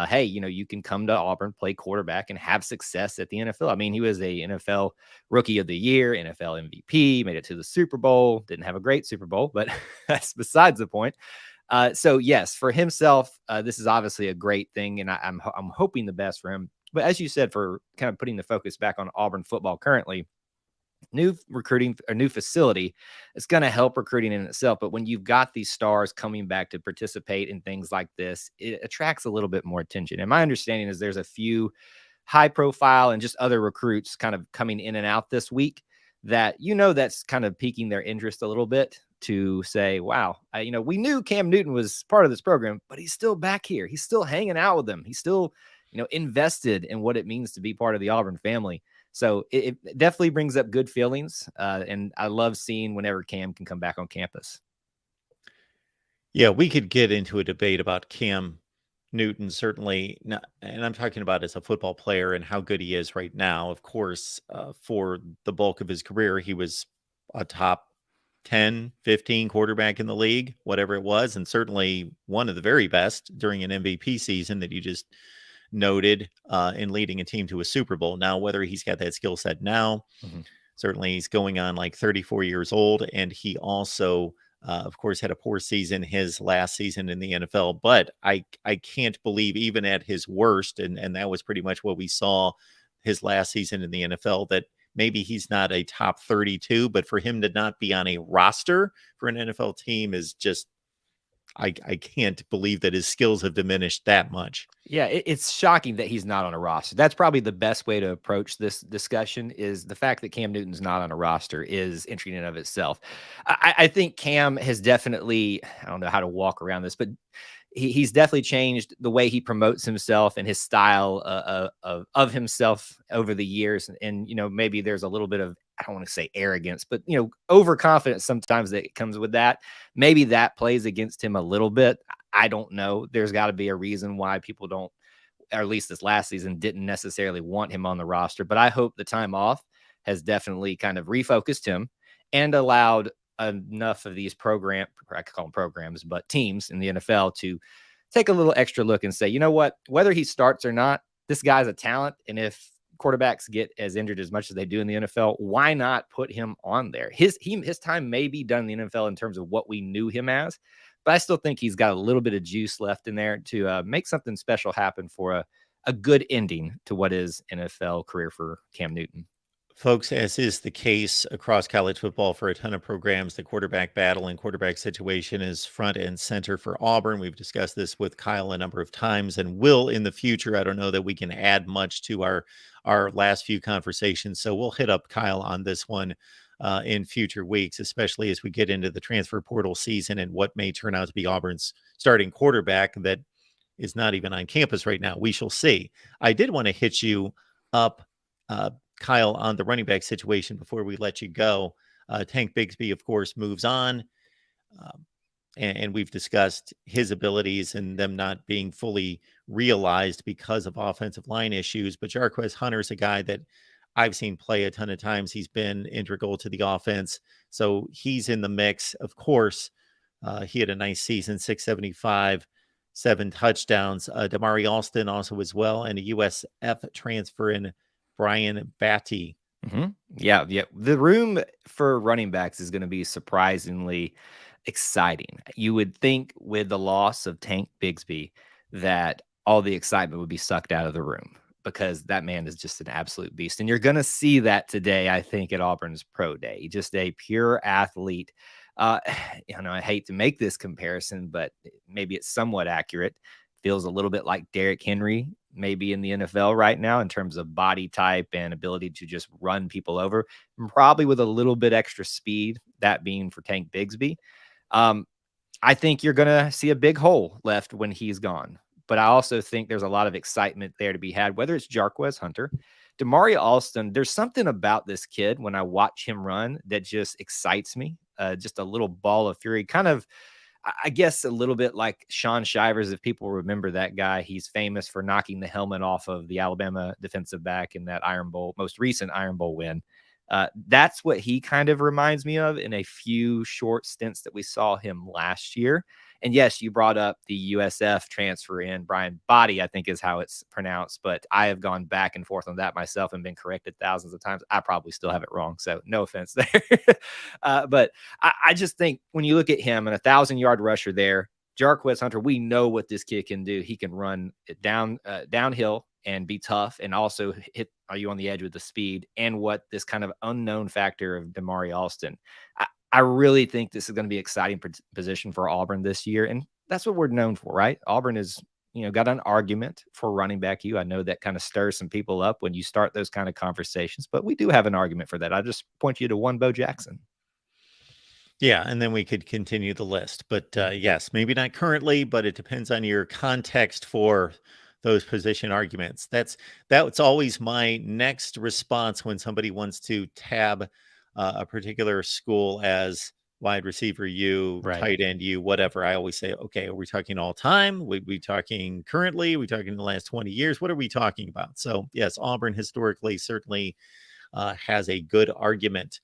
hey, you can come to Auburn, play quarterback, and have success at the NFL. I mean, he was a NFL Rookie of the Year, NFL MVP, made it to the Super Bowl. Didn't have a great Super Bowl, but that's besides the point. So yes, for himself, this is obviously a great thing, and I'm hoping the best for him. But as you said, for kind of putting the focus back on Auburn football currently, new recruiting, a new facility, it's going to help recruiting in itself. But when you've got these stars coming back to participate in things like this, it attracts a little bit more attention. And my understanding is there's a few high profile and just other recruits kind of coming in and out this week that, that's kind of piquing their interest a little bit, to say, wow, we knew Cam Newton was part of this program, but he's still back here. He's still hanging out with them. He's still, invested in what it means to be part of the Auburn family. So it definitely brings up good feelings. And I love seeing whenever Cam can come back on campus. Yeah, we could get into a debate about Cam Newton, certainly, and I'm talking about as a football player and how good he is right now. Of course, for the bulk of his career, he was a top 10, 15 quarterback in the league, whatever it was, and certainly one of the very best during an MVP season that you just noted in leading a team to a Super Bowl. Now, whether he's got that skill set now, certainly he's going on like 34 years old, and he also of course, had a poor season his last season in the NFL, but I can't believe, even at his worst, and that was pretty much what we saw his last season in the NFL, that maybe he's not a top 32, but for him to not be on a roster for an NFL team is just, I can't believe that his skills have diminished that much. Yeah, it's shocking that he's not on a roster. That's probably the best way to approach this discussion, is the fact that Cam Newton's not on a roster is interesting in and of itself. I think Cam has definitely, I don't know how to walk around this, but he's definitely changed the way he promotes himself and his style of himself over the years. And, maybe there's a little bit of, I don't want to say arrogance, but, overconfidence sometimes that comes with that. Maybe that plays against him a little bit. I don't know. There's got to be a reason why people don't, or at least this last season, didn't necessarily want him on the roster. But I hope the time off has definitely kind of refocused him and allowed enough of these I could call them programs, but teams in the NFL to take a little extra look and say, you know what, whether he starts or not, this guy's a talent. And if quarterbacks get as injured as much as they do in the NFL, why not put him on there? His time may be done in the NFL in terms of what we knew him as, but I still think he's got a little bit of juice left in there to make something special happen for a good ending to what is NFL career for Cam Newton. Folks, as is the case across college football for a ton of programs, the quarterback battle and quarterback situation is front and center for Auburn. We've discussed this with Kyle a number of times and will in the future. I don't know that we can add much to our last few conversations, so we'll hit up Kyle on this one in future weeks, especially as we get into the transfer portal season and what may turn out to be Auburn's starting quarterback that is not even on campus right now. We shall see. I did want to hit you up, Kyle, on the running back situation before we let you go. Tank Bigsby, of course, moves on. And we've discussed his abilities and them not being fully realized because of offensive line issues. But Jarquez Hunter's a guy that I've seen play a ton of times. He's been integral to the offense. So he's in the mix. Of course, he had a nice season, 675, 7 touchdowns. Damari Alston also as well, and a USF transfer in Brian Batty. Yeah. The room for running backs is going to be surprisingly exciting. You would think with the loss of Tank Bigsby that all the excitement would be sucked out of the room, because that man is just an absolute beast. And you're going to see that today, I think, at Auburn's Pro Day. Just a pure athlete. I hate to make this comparison, but maybe it's somewhat accurate. Feels a little bit like Derrick Henry maybe in the NFL right now in terms of body type and ability to just run people over, and probably with a little bit extra speed, that being for Tank Bigsby. Um, I think you're going to see a big hole left when he's gone. But I also think there's a lot of excitement there to be had, whether it's Jarquez Hunter, Damari Alston. There's something about this kid when I watch him run that just excites me. Just a little ball of fury, kind of, I guess, a little bit like Sean Shivers. If people remember that guy, he's famous for knocking the helmet off of the Alabama defensive back in that Iron Bowl, most recent Iron Bowl win. That's what he kind of reminds me of in a few short stints that we saw him last year. And yes, you brought up the USF transfer in Brian Body, I think is how it's pronounced, but I have gone back and forth on that myself and been corrected thousands of times. I probably still have it wrong, so no offense there. But I just think when you look at him, and 1,000-yard rusher there, Jarquez Hunter, we know what this kid can do. He can run it downhill and be tough, and also hit you on the edge with the speed, and what this kind of unknown factor of Damari Alston. I really think this is going to be an exciting position for Auburn this year, and that's what we're known for, right? Auburn is, got an argument for running back. I know that kind of stirs some people up when you start those kind of conversations, but we do have an argument for that. I just point you to one Bo Jackson. Yeah, and then we could continue the list. But yes, maybe not currently, but it depends on your context for those position arguments. That's always my next response when somebody wants to tab a particular school as wide receiver U, Right. tight end U, whatever. I always say, okay, are we talking all time? We talking currently? We talking the last 20 years? What are we talking about? So yes, Auburn historically certainly has a good argument.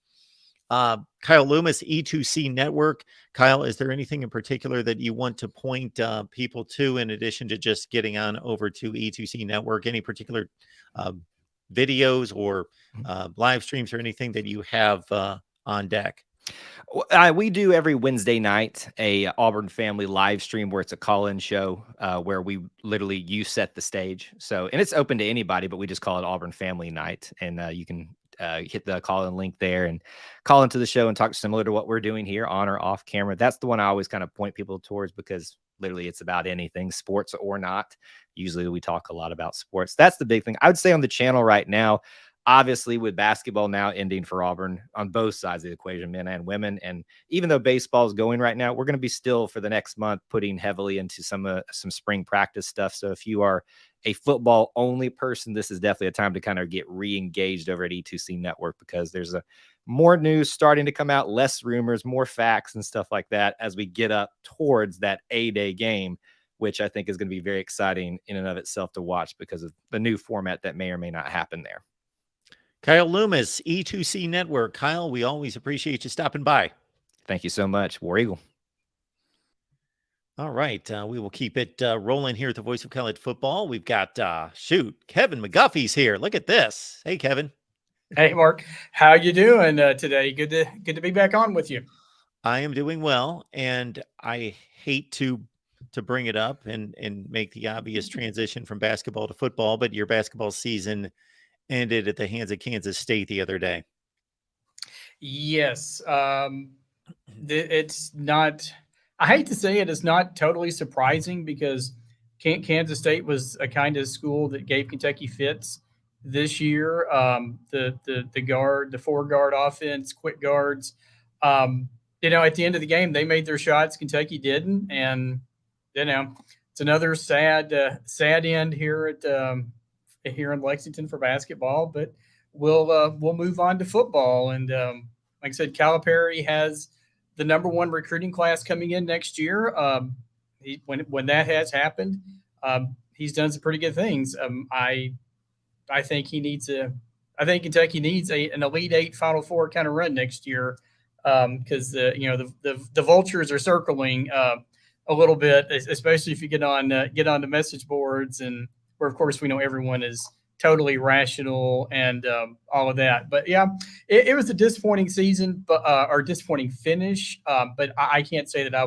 Kyle Loomis, E2C Network. Kyle, is there anything in particular that you want to point people to in addition to just getting on over to E2C Network? Any particular videos or live streams or anything that you have on deck? We do every Wednesday night a Auburn family live stream where it's a call-in show where you set the stage. So, and it's open to anybody, but we just call it Auburn Family Night, and you can hit the call-in link there and call into the show and talk similar to what we're doing here on or off camera. That's the one I always kind of point people towards because literally it's about anything, sports or not. Usually we talk a lot about sports. That's the big thing. I would say on the channel right now, obviously with basketball now ending for Auburn on both sides of the equation, men and women. And even though baseball is going right now, we're going to be still for the next month putting heavily into some spring practice stuff. So if you are a football only person, this is definitely a time to kind of get re-engaged over at E2C Network because there's more news starting to come out, less rumors, more facts and stuff like that as we get up towards that A-Day game, which I think is going to be very exciting in and of itself to watch because of the new format that may or may not happen there. Kyle Loomis, E2C Network. Kyle, we always appreciate you stopping by. Thank you so much. War Eagle. All right. We will keep it rolling here at the Voice of College Football. We've got, Kevin McGuffey's here. Look at this. Hey, Kevin. Hey, Mark. How you doing today? Good to be back on with you. I am doing well, and I hate to bring it up and make the obvious transition from basketball to football, but your basketball season ended at the hands of Kansas State the other day. Yes. It's not, I hate to say it, it's not totally surprising because Kansas State was a kind of school that gave Kentucky fits this year. The four guard offense, quick guards. At the end of the game, they made their shots. Kentucky didn't. And, it's another sad end here here in Lexington for basketball, but we'll move on to football. And like I said, Calipari has the number one recruiting class coming in next year. When that has happened, he's done some pretty good things. I think I think Kentucky needs an Elite Eight, Final Four kind of run next year because the vultures are circling a little bit, especially if you get on the message boards and where of course we know everyone is totally rational and all of that. But yeah, it was a disappointing season, but or disappointing finish. But I can't say that I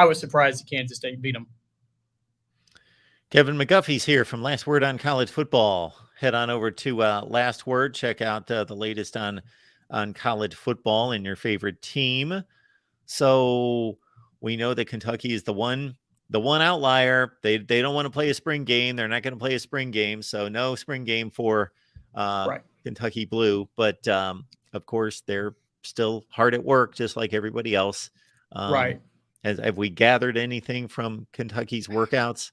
was surprised that Kansas State beat them. Kevin McGuffey's here from Last Word on College Football. Head on over to Last Word. Check out the latest on college football and your favorite team. So we know that Kentucky is the one the one outlier, they don't want to play a spring game. They're not going to play a spring game, so no spring game for Right. Kentucky Blue. But of course, they're still hard at work, just like everybody else. Right. Have we gathered anything from Kentucky's workouts?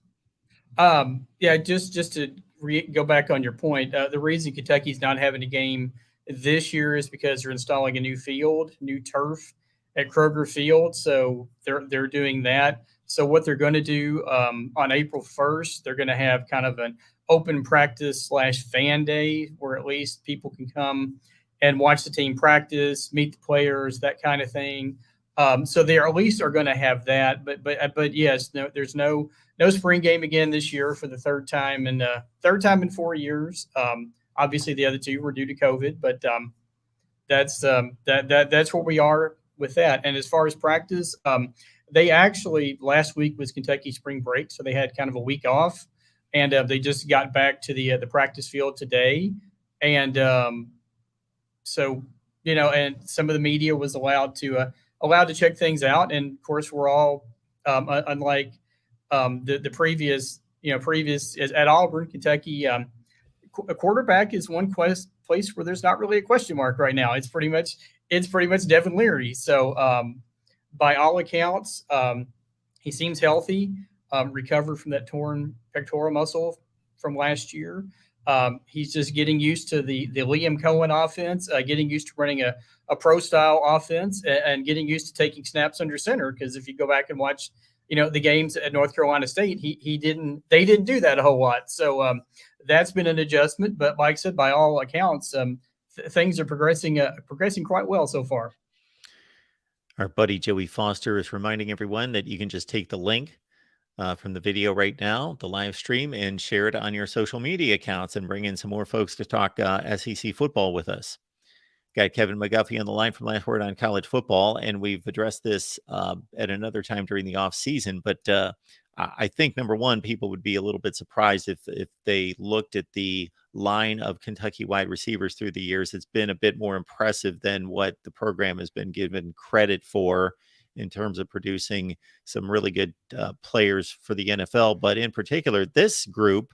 Yeah, just to go back on your point, the reason Kentucky's not having a game this year is because they're installing a new field, new turf at Kroger Field. So they're doing that. So what they're going to do on April 1st, they're going to have kind of an open practice / fan day where at least people can come and watch the team practice, meet the players, that kind of thing. So they at least are going to have that. But yes, no, there's no spring game again this year for the third time in 4 years. Obviously, the other two were due to COVID, but that's where we are with that. And as far as practice, they actually last week was Kentucky spring break, so they had kind of a week off, and they just got back to the practice field today, and so and some of the media was allowed to check things out, and of course we're all unlike the previous at Auburn, Kentucky. A quarterback is one place where there's not really a question mark right now. It's pretty much Devin Leary. So by all accounts, he seems healthy, recovered from that torn pectoral muscle from last year. He's just getting used to the Liam Cohen offense, getting used to running a pro style offense, and getting used to taking snaps under center. Because if you go back and watch, the games at North Carolina State, they didn't do that a whole lot. So that's been an adjustment. But like I said, by all accounts, things are progressing quite well so far. Our buddy Joey Foster is reminding everyone that you can just take the link from the video right now, the live stream, and share it on your social media accounts and bring in some more folks to talk SEC football with us. Got Kevin McGuffey on the line from Last Word on College Football, and we've addressed this at another time during the off season. But I think, number one, people would be a little bit surprised if they looked at the line of Kentucky wide receivers through the years. It's been a bit more impressive than what the program has been given credit for in terms of producing some really good players for the NFL. But in particular, this group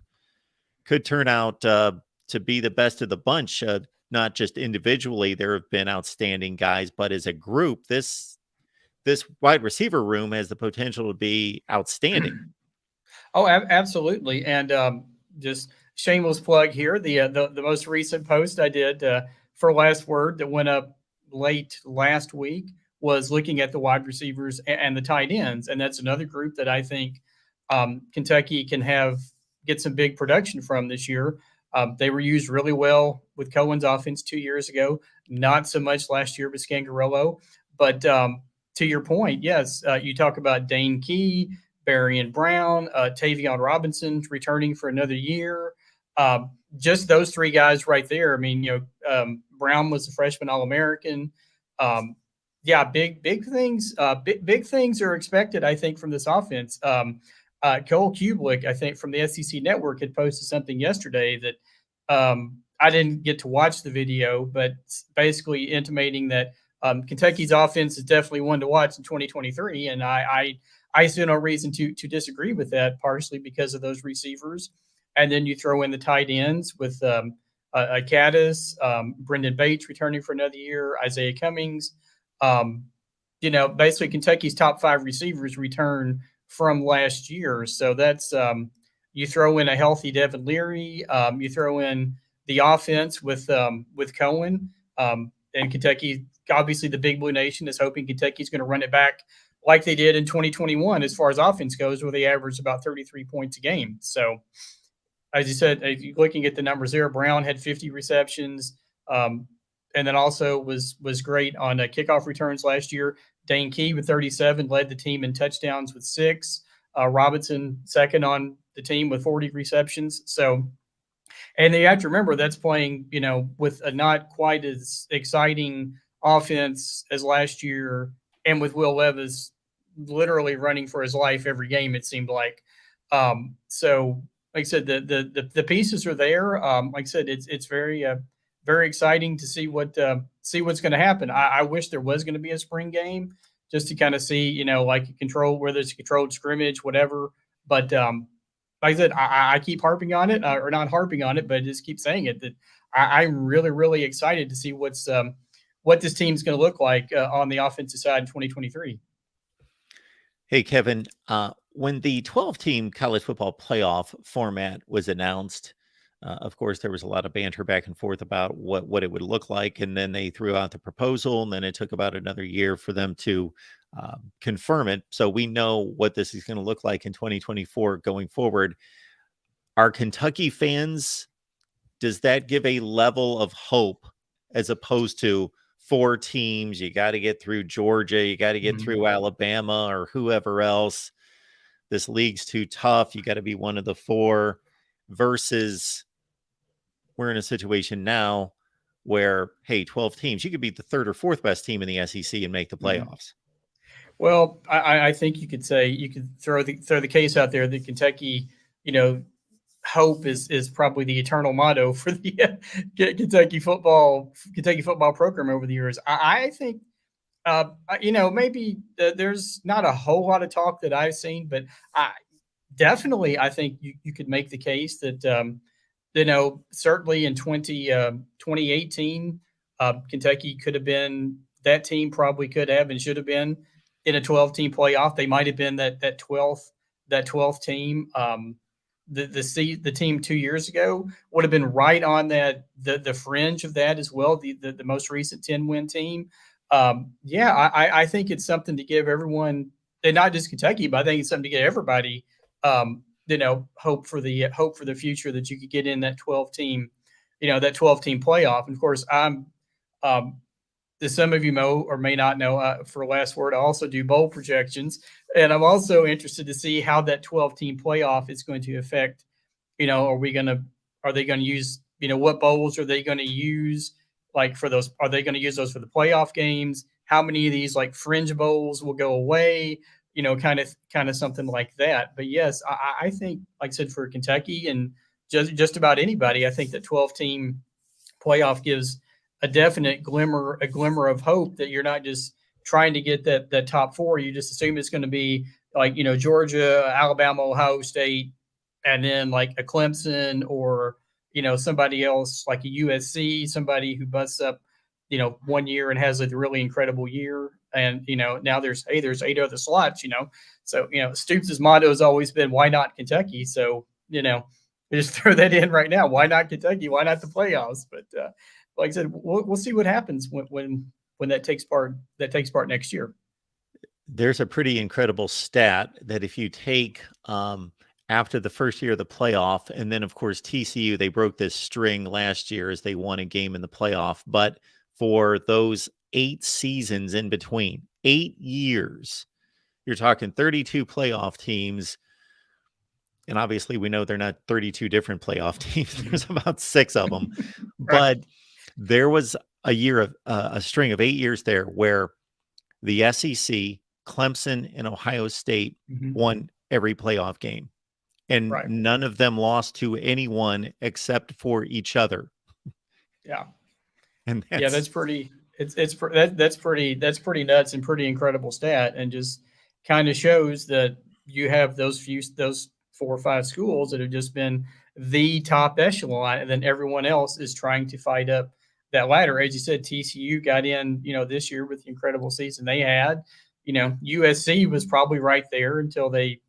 could turn out to be the best of the bunch. Not just individually, there have been outstanding guys, but as a group, this wide receiver room has the potential to be outstanding. Oh, absolutely. And just shameless plug here, the most recent post I did for Last Word that went up late last week was looking at the wide receivers and the tight ends. And that's another group that I think Kentucky can get some big production from this year. They were used really well with Cohen's offense 2 years ago, not so much last year with Scangarello. But to your point, yes, you talk about Dane Key, Berrien Brown, Tavion Robinson returning for another year. Just those three guys right there. I mean, Brown was a freshman All-American. Yeah, big things. Big things are expected, I think, from this offense. Cole Kubelik, I think, from the SEC Network had posted something yesterday that I didn't get to watch the video, but basically intimating that Kentucky's offense is definitely one to watch in 2023, and I see no reason to disagree with that, partially because of those receivers, and then you throw in the tight ends with Caddis, Brendan Bates returning for another year, Isaiah Cummings. Basically Kentucky's top 5 receivers return from last year, so that's you throw in a healthy Devin Leary, you throw in the offense with Cohen, and Kentucky. Obviously, the Big Blue Nation is hoping Kentucky's going to run it back like they did in 2021 as far as offense goes, where they averaged about 33 points a game. So, as you said, looking at the numbers there, Brown had 50 receptions, and then also was great on kickoff returns last year. Dane Key with 37 led the team in touchdowns with 6. Robinson second on the team with 40 receptions. So, and you have to remember that's playing, with a not quite as exciting offense as last year, and with Will Levis literally running for his life every game, it seemed like. So, like I said, the pieces are there. Like I said, it's very very exciting to see what's going to happen. I wish there was going to be a spring game just to kind of see, like a control, whether it's a controlled scrimmage, whatever. But like I said, I keep harping on it, or not harping on it, but I just keep saying it that I'm really, really excited to see what this team's going to look like on the offensive side in 2023. Hey, Kevin, when the 12-team college football playoff format was announced, of course, there was a lot of banter back and forth about what it would look like. And then they threw out the proposal, and then it took about another year for them to confirm it. So we know what this is going to look like in 2024 going forward. Are Kentucky fans, does that give a level of hope as opposed to 4 teams? You got to get through Georgia, you got to get through Alabama or whoever else. This league's too tough. You got to be one of the 4 versus we're in a situation now where, hey, 12 teams, you could be the 3rd or 4th best team in the SEC and make the playoffs. Well, I think you could say, you could throw the case out there that Kentucky, hope is probably the eternal motto for the Kentucky football program over the years. I think, maybe there's not a whole lot of talk that I've seen, but I think you could make the case that, certainly in 2018, Kentucky could have been, that team probably could have and should have been in a 12-team playoff. They might have been that 12th team. The team 2 years ago would have been right on the fringe of that as well. The most recent 10-win team. I think it's something to give everyone, and not just Kentucky, but I think it's something to give everybody, hope for the future, that you could get in that 12-team, that 12-team playoff. And of course, as some of you know or may not know, for last word, I also do bowl projections, and I'm also interested to see how that 12-team playoff is going to affect. Are they going to use, what bowls are they going to use? Like for those, are they going to use those for the playoff games? How many of these like fringe bowls will go away? Kind of something like that. But yes, I think, like I said, for Kentucky and just about anybody, I think that 12-team playoff gives a definite glimmer of hope that you're not just trying to get that top 4. You just assume it's going to be like, Georgia, Alabama, Ohio State, and then like a Clemson or, somebody else like a USC, somebody who busts up, 1 year and has a really incredible year. And, now there's 8 other slots, So, Stoops' motto has always been, why not Kentucky? So, just throw that in right now. Why not Kentucky? Why not the playoffs? But like I said, we'll see what happens when that takes part next year. There's a pretty incredible stat that if you take after the first year of the playoff, and then of course TCU, they broke this string last year as they won a game in the playoff, but for those 8 seasons in between, 8 years, you're talking 32 playoff teams. And obviously we know they're not 32 different playoff teams. There's about 6 of them, Right. but there was a string of 8 years there where the SEC, Clemson, and Ohio State won every playoff game, and none of them lost to anyone except for each other. Yeah, and that's pretty. That's pretty nuts and pretty incredible stat, and just kind of shows that you have those 4 or 5 schools that have just been the top echelon, and then everyone else is trying to fight up that ladder. As you said, TCU got in, this year with the incredible season they had. USC was probably right there until they,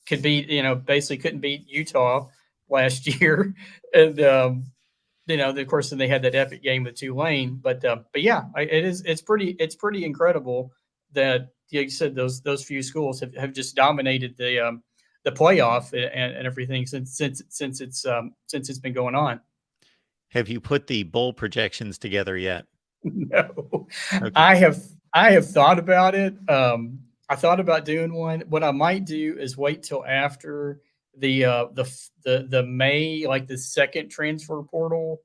could beat, basically couldn't beat Utah last year. And, of course, then they had that epic game with Tulane. But yeah, it's pretty incredible that, like you said, those few schools have just dominated the playoff and everything since it's been going on. Have you put the bowl projections together yet? No, Okay. I have thought about it. I thought about doing one. What I might do is wait till after the May, like the second transfer portal,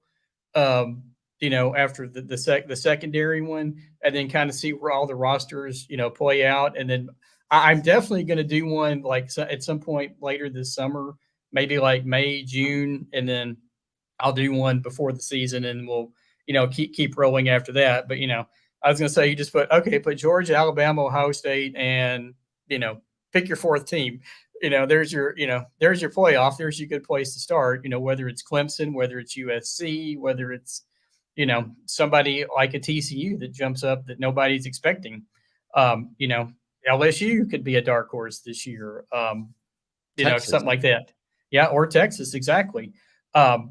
after the secondary one, and then kind of see where all the rosters, play out. And then I'm definitely going to do one like at some point later this summer, maybe like May, June, and then I'll do one before the season, and we'll, keep rolling after that. But, I was going to say you just put Georgia, Alabama, Ohio State, and pick your fourth team. There's your playoff. There's your good place to start. Whether it's Clemson, whether it's USC, whether it's somebody like a TCU that jumps up that nobody's expecting. LSU could be a dark horse this year. Texas. Something like that. Yeah, or Texas, exactly. Or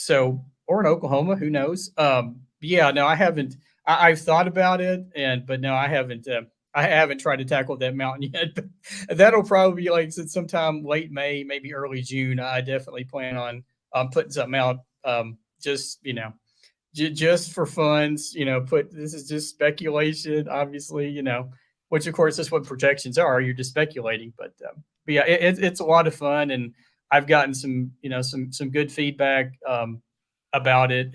in Oklahoma, who knows? No, I haven't. I've thought about it, but no, I haven't. I haven't tried to tackle that mountain yet. But that'll probably be like sometime late May, maybe early June. I definitely plan on putting something out. Just just for funds. This is just speculation, obviously. Which of course is what projections are. You're just speculating, but yeah, it's a lot of fun, and I've gotten some some good feedback about it.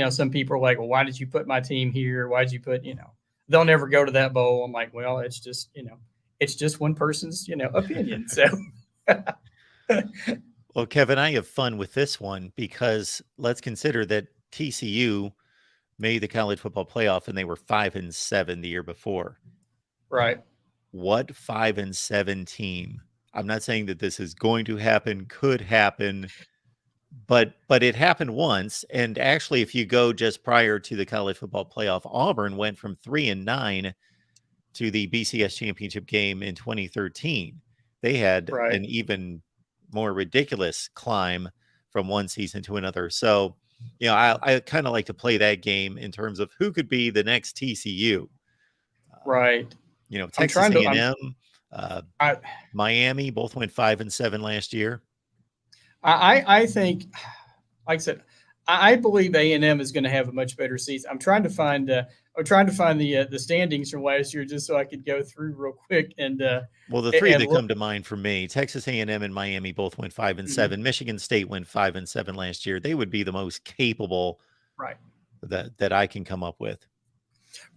Some people are like, well, why did you put my team here? Why did you put, they'll never go to that bowl. I'm like, well, it's just, it's just one person's, opinion. So, well, Kevin, I have fun with this one because let's consider that TCU made the college football playoff and they were 5-7 the year before. Right. What 5-7 team? I'm not saying that this is going to happen, could happen, but it happened once. And actually, if you go just prior to the college football playoff, Auburn went from 3-9 to the BCS championship game in 2013. They had an even more ridiculous climb from one season to another. So, I kind of like to play that game in terms of who could be the next TCU. Right. Texas A&M, Miami both went 5-7 last year. I think, like I said, I believe A&M is going to have a much better season. I'm trying to find the standings from last year just so I could go through real quick. And well, the three that come to mind for me: Texas A&M and Miami both went 5-7. Mm-hmm. Michigan State went 5-7 last year. They would be the most capable, right, that I can come up with.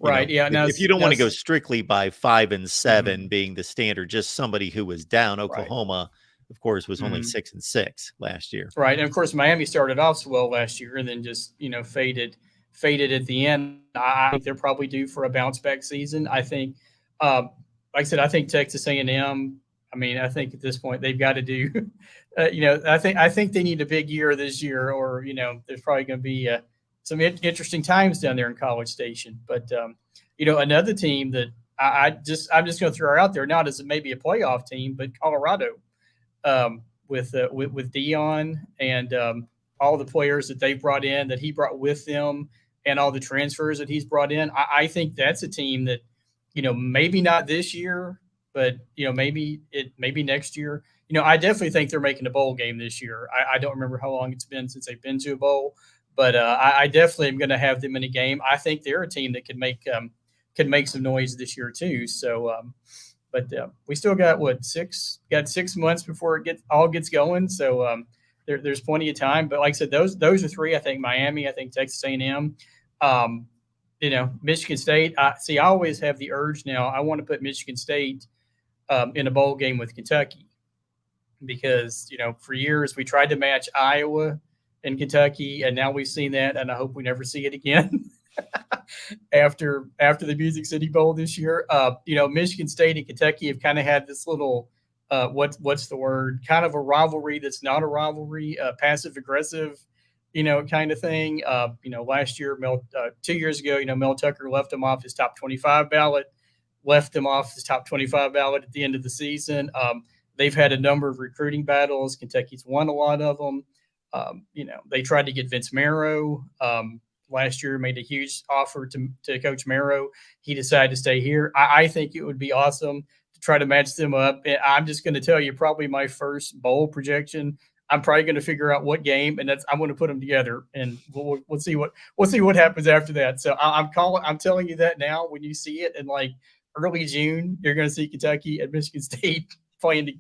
Right. Yeah. If you don't want to go strictly by 5-7 being the standard, just somebody who was down. Oklahoma, of course, was only 6-6 last year. Right. And of course, Miami started off so well last year and then just, faded at the end. I think they're probably due for a bounce back season. I think, like I said, I think Texas A&M, I think at this point they've got to do, I think they need a big year this year, or, there's probably going to be some interesting times down there in College Station. But, another team that I'm just going to throw out there, not as maybe a playoff team, but Colorado. With Dion and all the players that they brought in, that he brought with them, and all the transfers that he's brought in, I think that's a team that, maybe not this year, but maybe next year. I definitely think they're making a bowl game this year. I don't remember how long it's been since they've been to a bowl, but I definitely am going to have them in a game. I think they're a team that could make some noise this year too. So. But we still got 6 months before it gets going. So there's plenty of time. But like I said, those are three. I think Miami. I think Texas A&M. Michigan State. I always have the urge now. I want to put Michigan State in a bowl game with Kentucky because for years we tried to match Iowa and Kentucky, and now we've seen that, and I hope we never see it again. After the Music City Bowl this year, Michigan State and Kentucky have kind of had this little what's the word? Kind of a rivalry that's not a rivalry, passive aggressive, kind of thing. Last year, 2 years ago, Mel Tucker left him off his top 25 ballot, at the end of the season. They've had a number of recruiting battles. Kentucky's won a lot of them. They tried to get Vince Marrow. Last year, made a huge offer to Coach Marrow. He decided to stay here. I think it would be awesome to try to match them up. And I'm just going to tell you, probably my first bowl projection, I'm probably going to figure out what game, and I'm going to put them together, and we'll see what happens after that. So I'm telling you that now. When you see it in like early June, you're going to see Kentucky and Michigan State playing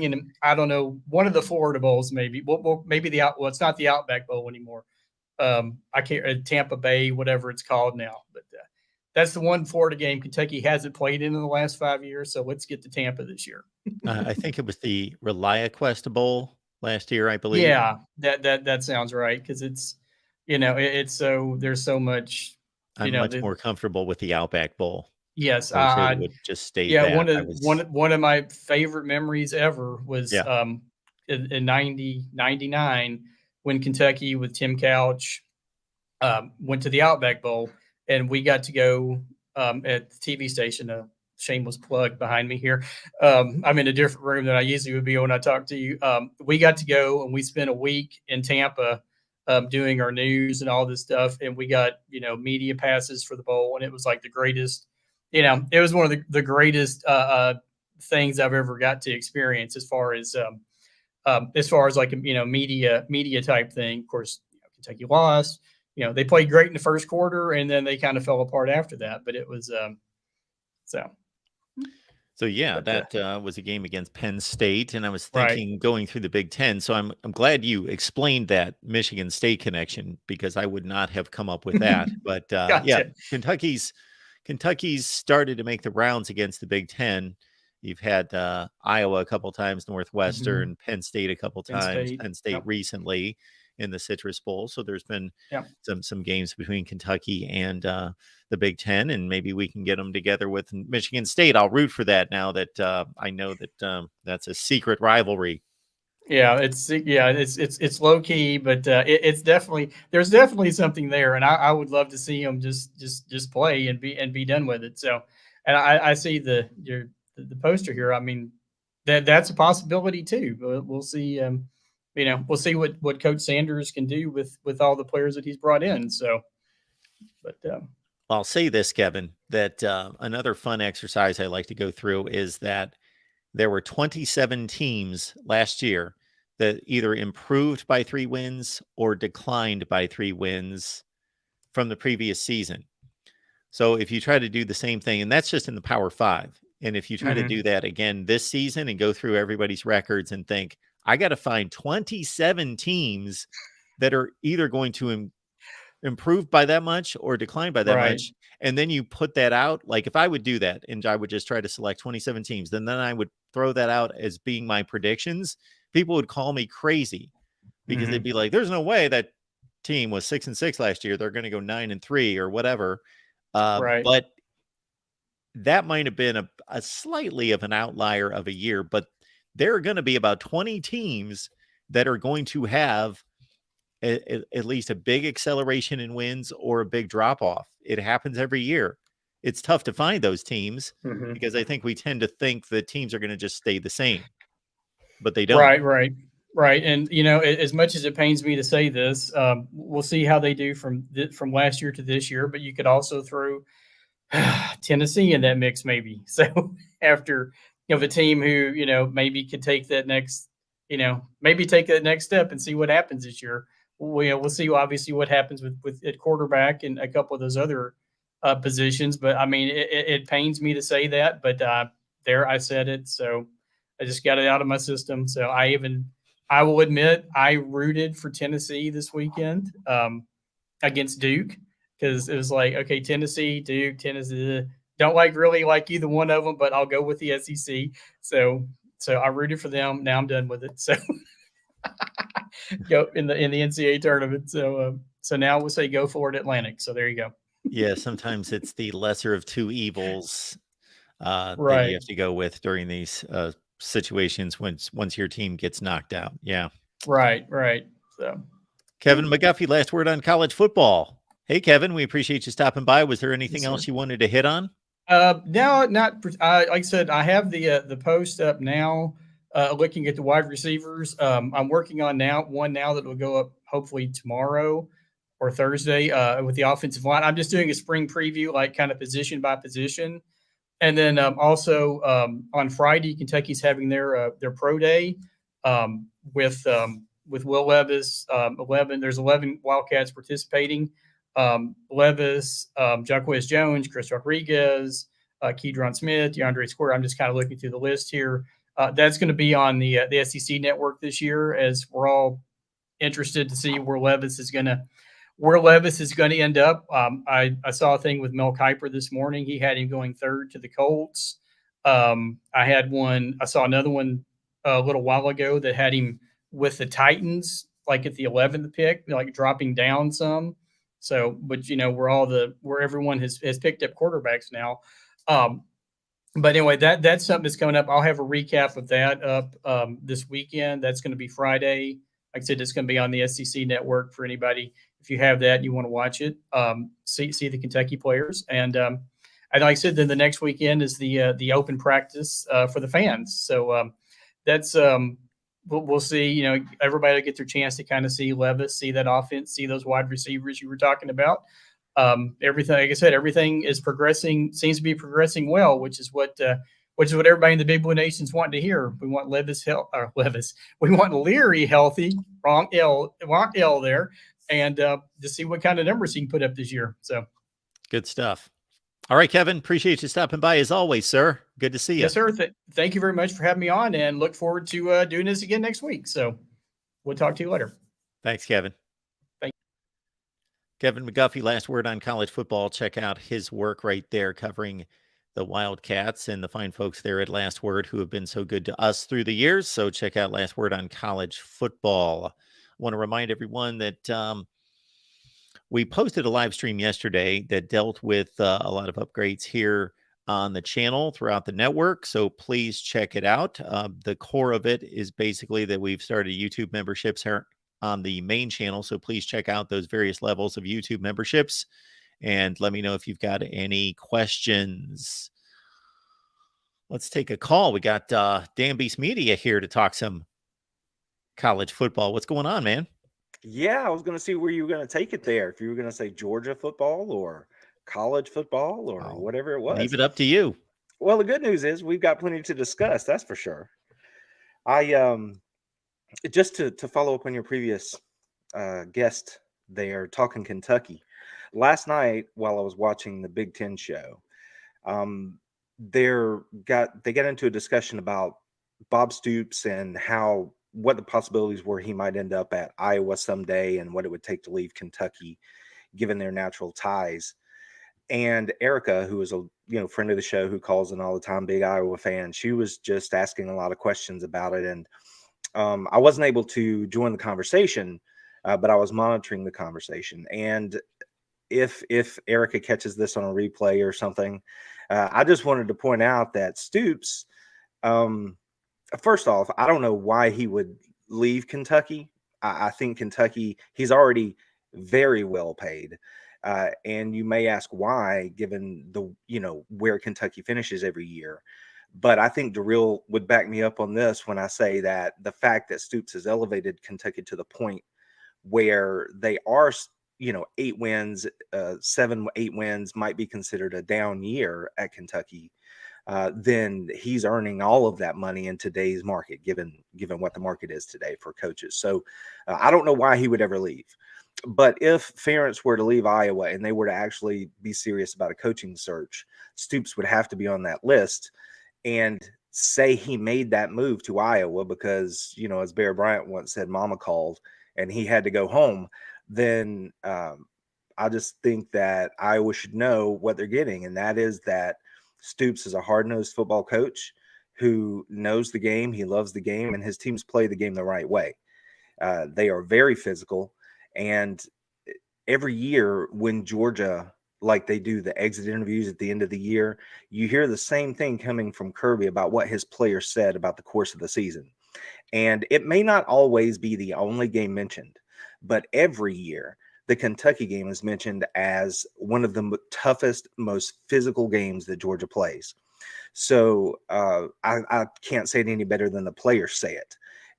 in, I don't know, one of the Florida bowls, maybe. Maybe it's not the Outback Bowl anymore. I can't, Tampa Bay, whatever it's called now, but that's the one Florida game Kentucky hasn't played in the last 5 years. So let's get to Tampa this year. I think it was the ReliaQuest Bowl last year, I believe. Yeah, that sounds right. Cause it's, it's so, there's so much, I'm much more comfortable with the Outback Bowl. yes, I wish it would just stay yeah, that. one of my favorite memories ever was Yeah. in 99 when Kentucky with Tim Couch went to the Outback Bowl, and we got to go at the TV station. A shameless plug behind me here. I'm in a different room than I usually would be when I talk to you. We got to go and we spent a week in Tampa doing our news and all this stuff, and we got media passes for the bowl, and it was like the greatest. It was one of the greatest things I've ever got to experience as far as like media type thing. Of course, Kentucky lost. They played great in the first quarter, and then they kind of fell apart after that. But it was so. So yeah, that was a game against Penn State, and I was Right. thinking going through the Big Ten. So I'm glad you explained that Michigan State connection because I would not have come up with that. But yeah, Gotcha. Kentucky's started to make the rounds against the Big Ten. You've had Iowa a couple times, Northwestern, Penn State a couple times, Penn State Yep. recently in the Citrus Bowl. So there's been Yep. some games between Kentucky and the Big Ten, and maybe we can get them together with Michigan State. I'll root for that now that I know that that's a secret rivalry. Yeah, it's low key, but it's definitely there's definitely something there, and I would love to see them just play and be done with it. So, and I see the poster here. I mean, that's a possibility too. We'll see. We'll see what Coach Sanders can do with all the players that he's brought in. So, but I'll say this, Kevin, that another fun exercise I like to go through is that there were 27 teams last year that either improved by 3 wins or declined by 3 wins from the previous season. So if you try to do the same thing, and that's just in the Power 5, and if you try to do that again this season and go through everybody's records and think, I got to find 27 teams that are either going to improve by that much or decline by that much. And then you put that out. Like if I would do that and I would just try to select 27 teams, then I would throw that out as being my predictions. People would call me crazy because they'd be like, there's no way that team was 6-6 last year. They're going to go 9-3 or whatever. But that might have been a slightly of an outlier of a year, but there are going to be about 20 teams that are going to have at least a big acceleration in wins or a big drop off. It happens every year. It's tough to find those teams because I think we tend to think that teams are going to just stay the same, but they don't. Right. And as much as it pains me to say this, we'll see how they do from last year to this year. But you could also throw Tennessee in that mix, maybe. So after the team who maybe could take that next step and see what happens this year. We'll see obviously what happens with at quarterback and a couple of those other positions. But I mean, it pains me to say that, but there I said it, so I just got it out of my system. So I will admit I rooted for Tennessee this weekend against Duke because it was like, okay, Tennessee, Duke, Tennessee. Don't really like either one of them, but I'll go with the SEC. So I rooted for them. Now I'm done with it. So go in the NCAA tournament. So now we'll say go for it, Atlantic. So there you go. Yeah, sometimes it's the lesser of two evils that you have to go with during these situations once your team gets knocked out. Yeah. Right. So Kevin McGuffey, last word on college football. Hey, Kevin, we appreciate you stopping by. Was there anything else you wanted to hit on? No, not. Like I said, I have the post up now, looking at the wide receivers. I'm working on one now that will go up hopefully tomorrow or Thursday with the offensive line. I'm just doing a spring preview, like kind of position by position, and then also on Friday, Kentucky's having their pro day with Will Levis. 11. There's 11 Wildcats participating. Levis, Jacquez Jones, Chris Rodriguez, Keydron Smith, DeAndre Square. I'm just kind of looking through the list here. That's going to be on the SEC network this year, as we're all interested to see where Levis is going to end up. I saw a thing with Mel Kiper this morning. He had him going third to the Colts. I saw another one a little while ago that had him with the Titans, like at the 11th pick, like dropping down some. So, but where everyone has picked up quarterbacks now. But anyway, that's something that's coming up. I'll have a recap of that up this weekend. That's going to be Friday. Like I said, it's going to be on the SEC network for anybody. If you have that and you want to watch it, see the Kentucky players. And like I said, then the next weekend is the open practice for the fans. So that's we'll see. Everybody will get their chance to kind of see Levis, see that offense, see those wide receivers you were talking about. Everything, like I said, everything is progressing, seems to be progressing well, which is what everybody in the Big Blue Nation's wanting to hear. We want we want Leary healthy, wrong L there, and to see what kind of numbers he can put up this year. So good stuff. All right, Kevin, appreciate you stopping by as always, sir. Good to see you. Yes, sir. Thank you very much for having me on, and look forward to doing this again next week. So we'll talk to you later. Thanks, Kevin. Kevin McGuffey, last word on college football. Check out his work right there covering the Wildcats and the fine folks there at Last Word who have been so good to us through the years. So check out Last Word on college football. I want to remind everyone that we posted a live stream yesterday that dealt with a lot of upgrades here on the channel throughout the network. So please check it out. The core of it is basically that we've started YouTube memberships here on the main channel. So please check out those various levels of YouTube memberships and let me know if you've got any questions. Let's take a call. We got Dan Beast Media here to talk some college football. What's going on, man? Yeah, I was going to see where you were going to take it there. If you were going to say Georgia football or college football or whatever it was. Leave it up to you. Well, the good news is we've got plenty to discuss. That's for sure. Just to follow up on your previous guest there, talking Kentucky. Last night, while I was watching the Big Ten show, they got into a discussion about Bob Stoops and what the possibilities were he might end up at Iowa someday and what it would take to leave Kentucky, given their natural ties. And Erica, who is a friend of the show who calls in all the time, big Iowa fan, she was just asking a lot of questions about it. And I wasn't able to join the conversation, but I was monitoring the conversation. And if Erica catches this on a replay or something, I just wanted to point out that Stoops, first off, I don't know why he would leave Kentucky. I think Kentucky, he's already very well paid. And you may ask why, given where Kentucky finishes every year. But I think Darrell would back me up on this when I say that the fact that Stoops has elevated Kentucky to the point where they are, 8 wins, 7, 8 wins might be considered a down year at Kentucky, then he's earning all of that money in today's market, given what the market is today for coaches. So I don't know why he would ever leave. But if Ferentz were to leave Iowa and they were to actually be serious about a coaching search, Stoops would have to be on that list. And say he made that move to Iowa because, as Bear Bryant once said, mama called and he had to go home, then I just think that Iowa should know what they're getting. And that is that Stoops is a hard-nosed football coach who knows the game. He loves the game, and his teams play the game the right way. They are very physical. And every year when Georgia, like they do the exit interviews at the end of the year, you hear the same thing coming from Kirby about what his players said about the course of the season. And it may not always be the only game mentioned, but every year the Kentucky game is mentioned as one of the toughest, most physical games that Georgia plays. So I can't say it any better than the players say it.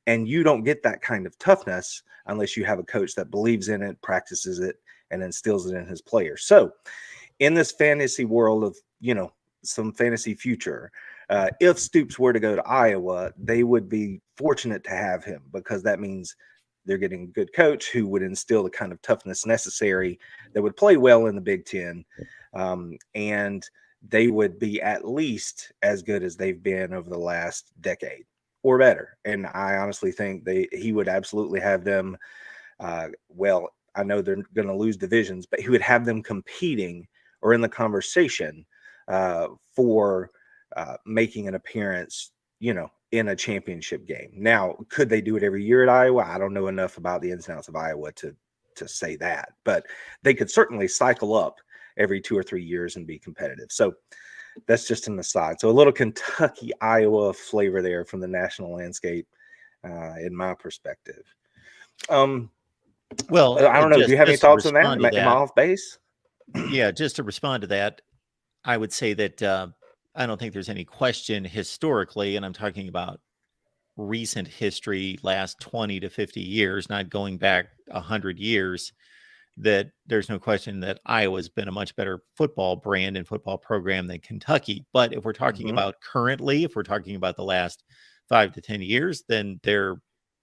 And you don't get that kind of toughness unless you have a coach that believes in it, practices it, and instills it in his players. So in this fantasy world of, some fantasy future, if Stoops were to go to Iowa, they would be fortunate to have him because that means they're getting a good coach who would instill the kind of toughness necessary that would play well in the Big Ten. And they would be at least as good as they've been over the last decade or better. And I honestly think he would absolutely have them. Well, I know they're going to lose divisions, but he would have them competing or in the conversation for making an appearance, in a championship game. Now, could they do it every year at Iowa? I don't know enough about the ins and outs of Iowa to to say that, but they could certainly cycle up every 2 or 3 years and be competitive. So that's just an aside. So a little Kentucky, Iowa flavor there from the national landscape, in my perspective. Well, I don't know. Do you have any just to thoughts on that? respond to Am I that, off base? yeah, just to respond to that, I would say that I don't think there's any question historically, and I'm talking about recent history, last 20 to 50 years, not going back 100 years, that there's no question that Iowa's been a much better football brand and football program than Kentucky. But if we're talking about currently, if we're talking about the last 5 to 10 years, then they're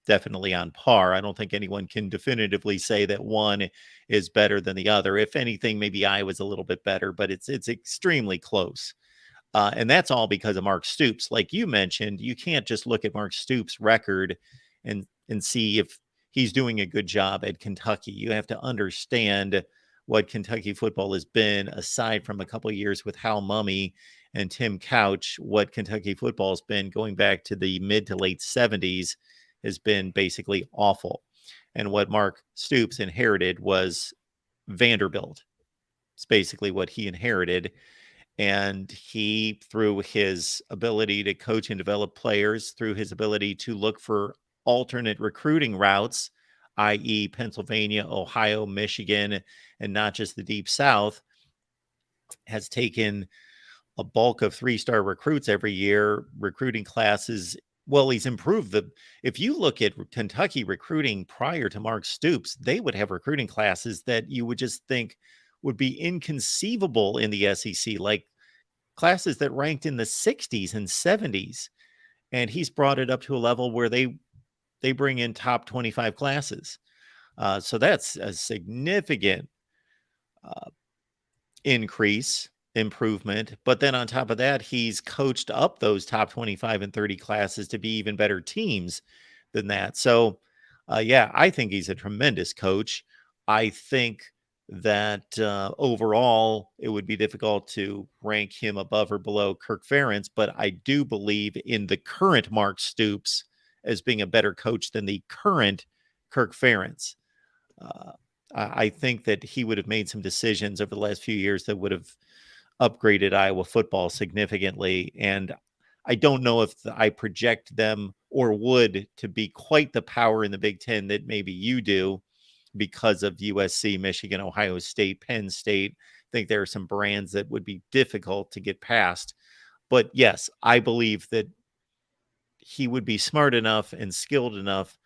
definitely on par. I don't think anyone can definitively say that one is better than the other. If anything, maybe Iowa's a little bit better, but it's extremely close. And that's all because of Mark Stoops. Like you mentioned, you can't just look at Mark Stoops' record and see if he's doing a good job at Kentucky. You have to understand what Kentucky football has been, aside from a couple of years with Hal Mummy and Tim Couch. What Kentucky football has been going back to the mid to late 70s has been basically awful. And what Mark Stoops inherited was Vanderbilt. It's basically what he inherited. And he, through his ability to coach and develop players, through his ability to look for alternate recruiting routes, i.e., Pennsylvania, Ohio, Michigan, and not just the Deep South, has taken a bulk of 3-star recruits every year, recruiting classes. Well, he's improved the. If you look at Kentucky recruiting prior to Mark Stoops, they would have recruiting classes that you would just think would be inconceivable in the SEC, like classes that ranked in the 60s and 70s. And he's brought it up to a level where they bring in top 25 classes. So that's a significant improvement. But then on top of that, he's coached up those top 25 and 30 classes to be even better teams than that. So, yeah, I think he's a tremendous coach. I think that overall it would be difficult to rank him above or below Kirk Ferentz, but I do believe in the current Mark Stoops as being a better coach than the current Kirk Ferentz. I think that he would have made some decisions over the last few years that would have upgraded Iowa football significantly. And I don't know if I project them or would to be quite the power in the Big Ten that maybe you do because of USC, Michigan, Ohio State, Penn State. I think there are some brands that would be difficult to get past. But yes, I believe that he would be smart enough and skilled enough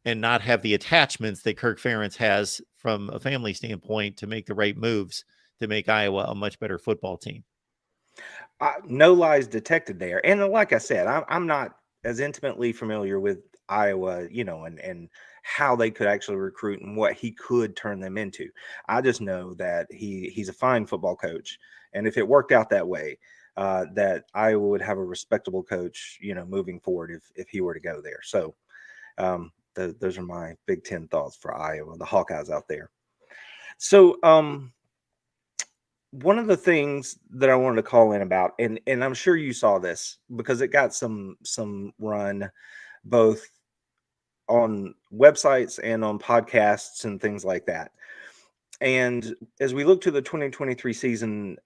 and not have the attachments that Kirk Ferentz has from a family standpoint to make the right moves to make Iowa a much better football team. No lies detected there. And like I said, I'm not as intimately familiar with Iowa, and how they could actually recruit and what he could turn them into. I just know that he's a fine football coach. And if it worked out that way, that Iowa would have a respectable coach, moving forward if he were to go there. So those are my Big Ten thoughts for Iowa, the Hawkeyes out there. So one of the things that I wanted to call in about, and I'm sure you saw this because it got some run both on websites and on podcasts and things like that. And as we look to the 2023 season,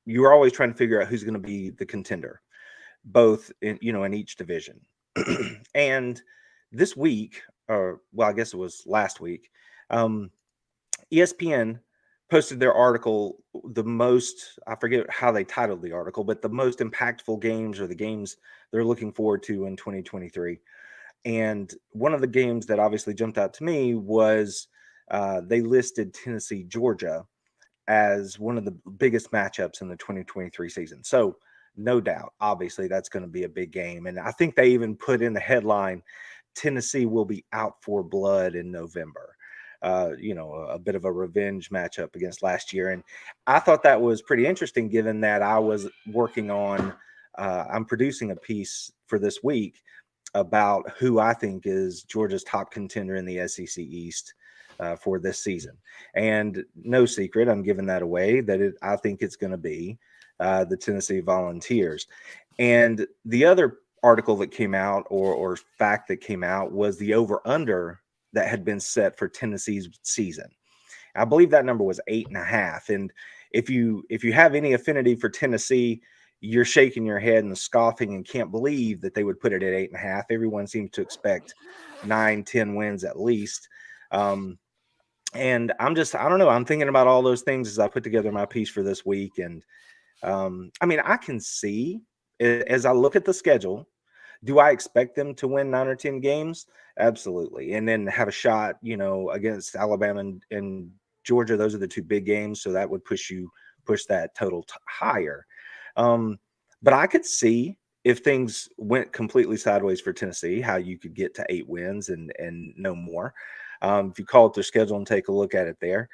you're always trying to figure out who's going to be the contender, both in each division. And this week, or well, I guess it was last week, ESPN posted their article, I forget how they titled the article, but the most impactful games or the games they're looking forward to in 2023. And one of the games that obviously jumped out to me was they listed Tennessee, Georgia as one of the biggest matchups in the 2023 season. So no doubt, obviously that's going to be a big game. And I think they even put in the headline, Tennessee will be out for blood in November. A bit of a revenge matchup against last year. And I thought that was pretty interesting given that I was working on, I'm producing a piece for this week about who I think is Georgia's top contender in the SEC East for this season. And no secret, I'm giving that away, that I think it's going to be the Tennessee Volunteers. And the other article that came out or fact that came out was the over-under that had been set for Tennessee's season. I believe that number was 8.5. And if you have any affinity for Tennessee, you're shaking your head and scoffing and can't believe that they would put it at 8.5. Everyone seems to expect 9-10 wins at least. And I don't know. I'm thinking about all those things as I put together my piece for this week. And I mean, I can see as I look at the schedule, do I expect them to win 9 or 10 games? Absolutely. And then have a shot, against Alabama and Georgia. Those are the two big games. So that would push that total higher. But I could see if things went completely sideways for Tennessee, how you could get to 8 wins and no more. If you call it their schedule and take a look at it there,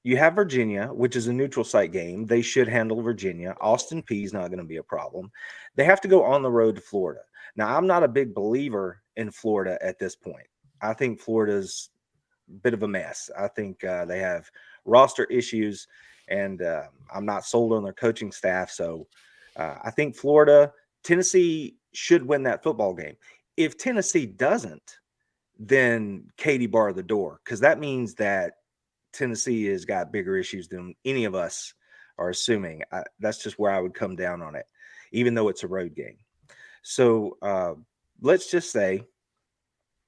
you have Virginia, which is a neutral site game. They should handle Virginia. Austin Peay is not going to be a problem. They have to go on the road to Florida. Now, I'm not a big believer in Florida at this point. I think Florida's a bit of a mess. I think they have roster issues, and I'm not sold on their coaching staff. So I think Tennessee should win that football game. If Tennessee doesn't, then Katie bar the door, because that means that Tennessee has got bigger issues than any of us are assuming. That's just where I would come down on it, even though it's a road game. So let's just say,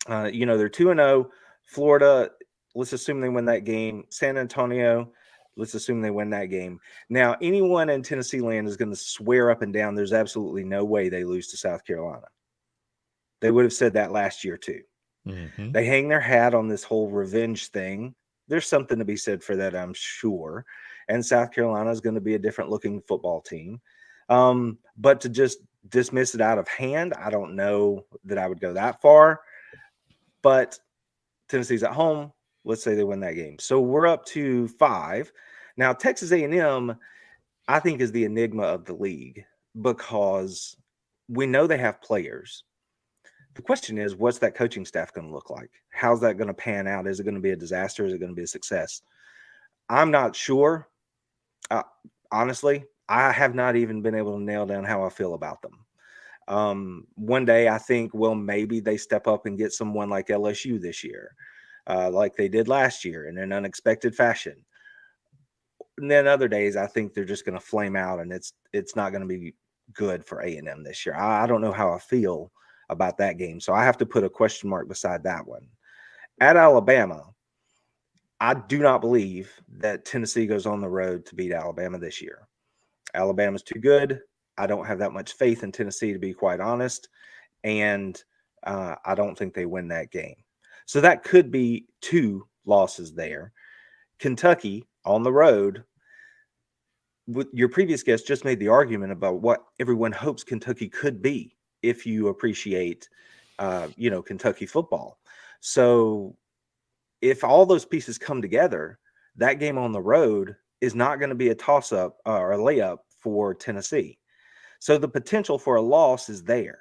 they're 2-0. Florida, let's assume they win that game. San Antonio, let's assume they win that game. Now, anyone in Tennessee land is going to swear up and down there's absolutely no way they lose to South Carolina. They would have said that last year too. Mm-hmm. They hang their hat on this whole revenge thing. There's something to be said for that, I'm sure. And South Carolina is going to be a different looking football team. But to just dismiss it out of hand, I don't know that I would go that far. But Tennessee's at home. Let's say they win that game. So we're up to 5. Now, Texas A&M, I think, is the enigma of the league because we know they have players. The question is, what's that coaching staff going to look like? How's that going to pan out? Is it going to be a disaster? Is it going to be a success? I'm not sure. Honestly, I have not even been able to nail down how I feel about them. One day I think, well, maybe they step up and get someone like LSU this year, like they did last year in an unexpected fashion. And then other days I think they're just going to flame out and it's not going to be good for A&M this year. I don't know how I feel about that game. So I have to put a question mark beside that one. At Alabama, I do not believe that Tennessee goes on the road to beat Alabama this year. Alabama's too good. I don't have that much faith in Tennessee, to be quite honest. And I don't think they win that game. So that could be 2 losses there. Kentucky on the road. Your previous guest just made the argument about what everyone hopes Kentucky could be if you appreciate, Kentucky football. So if all those pieces come together, that game on the road is not going to be a toss-up or a layup for Tennessee. So the potential for a loss is there.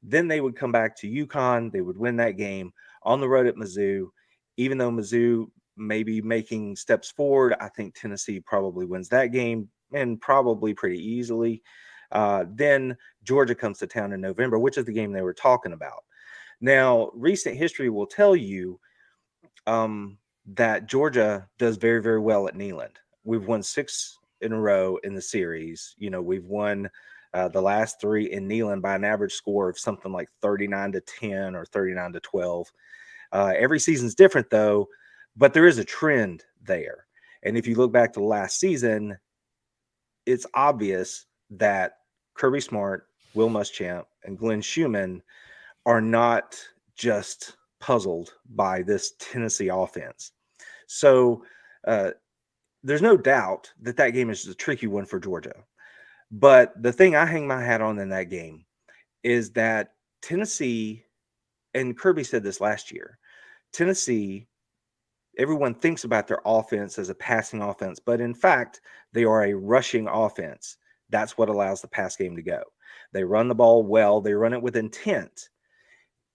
Then they would come back to UConn. They would win that game on the road at Mizzou. Even though Mizzou may be making steps forward, I think Tennessee probably wins that game and probably pretty easily. Then Georgia comes to town in November, which is the game they were talking about. Now, recent history will tell you that Georgia does very, very well at Neyland. We've won 6 in a row in the series. We've won the last 3 in Neyland by an average score of something like 39-10 or 39-12. Every season's different, though, but there is a trend there. And if you look back to last season, it's obvious that Kirby Smart, Will Muschamp, and Glenn Schumann are not just puzzled by this Tennessee offense. So there's no doubt that game is a tricky one for Georgia. But the thing I hang my hat on in that game is that Tennessee, and Kirby said this last year, Tennessee, everyone thinks about their offense as a passing offense, but in fact, they are a rushing offense. That's what allows the pass game to go. They run the ball well. They run it with intent.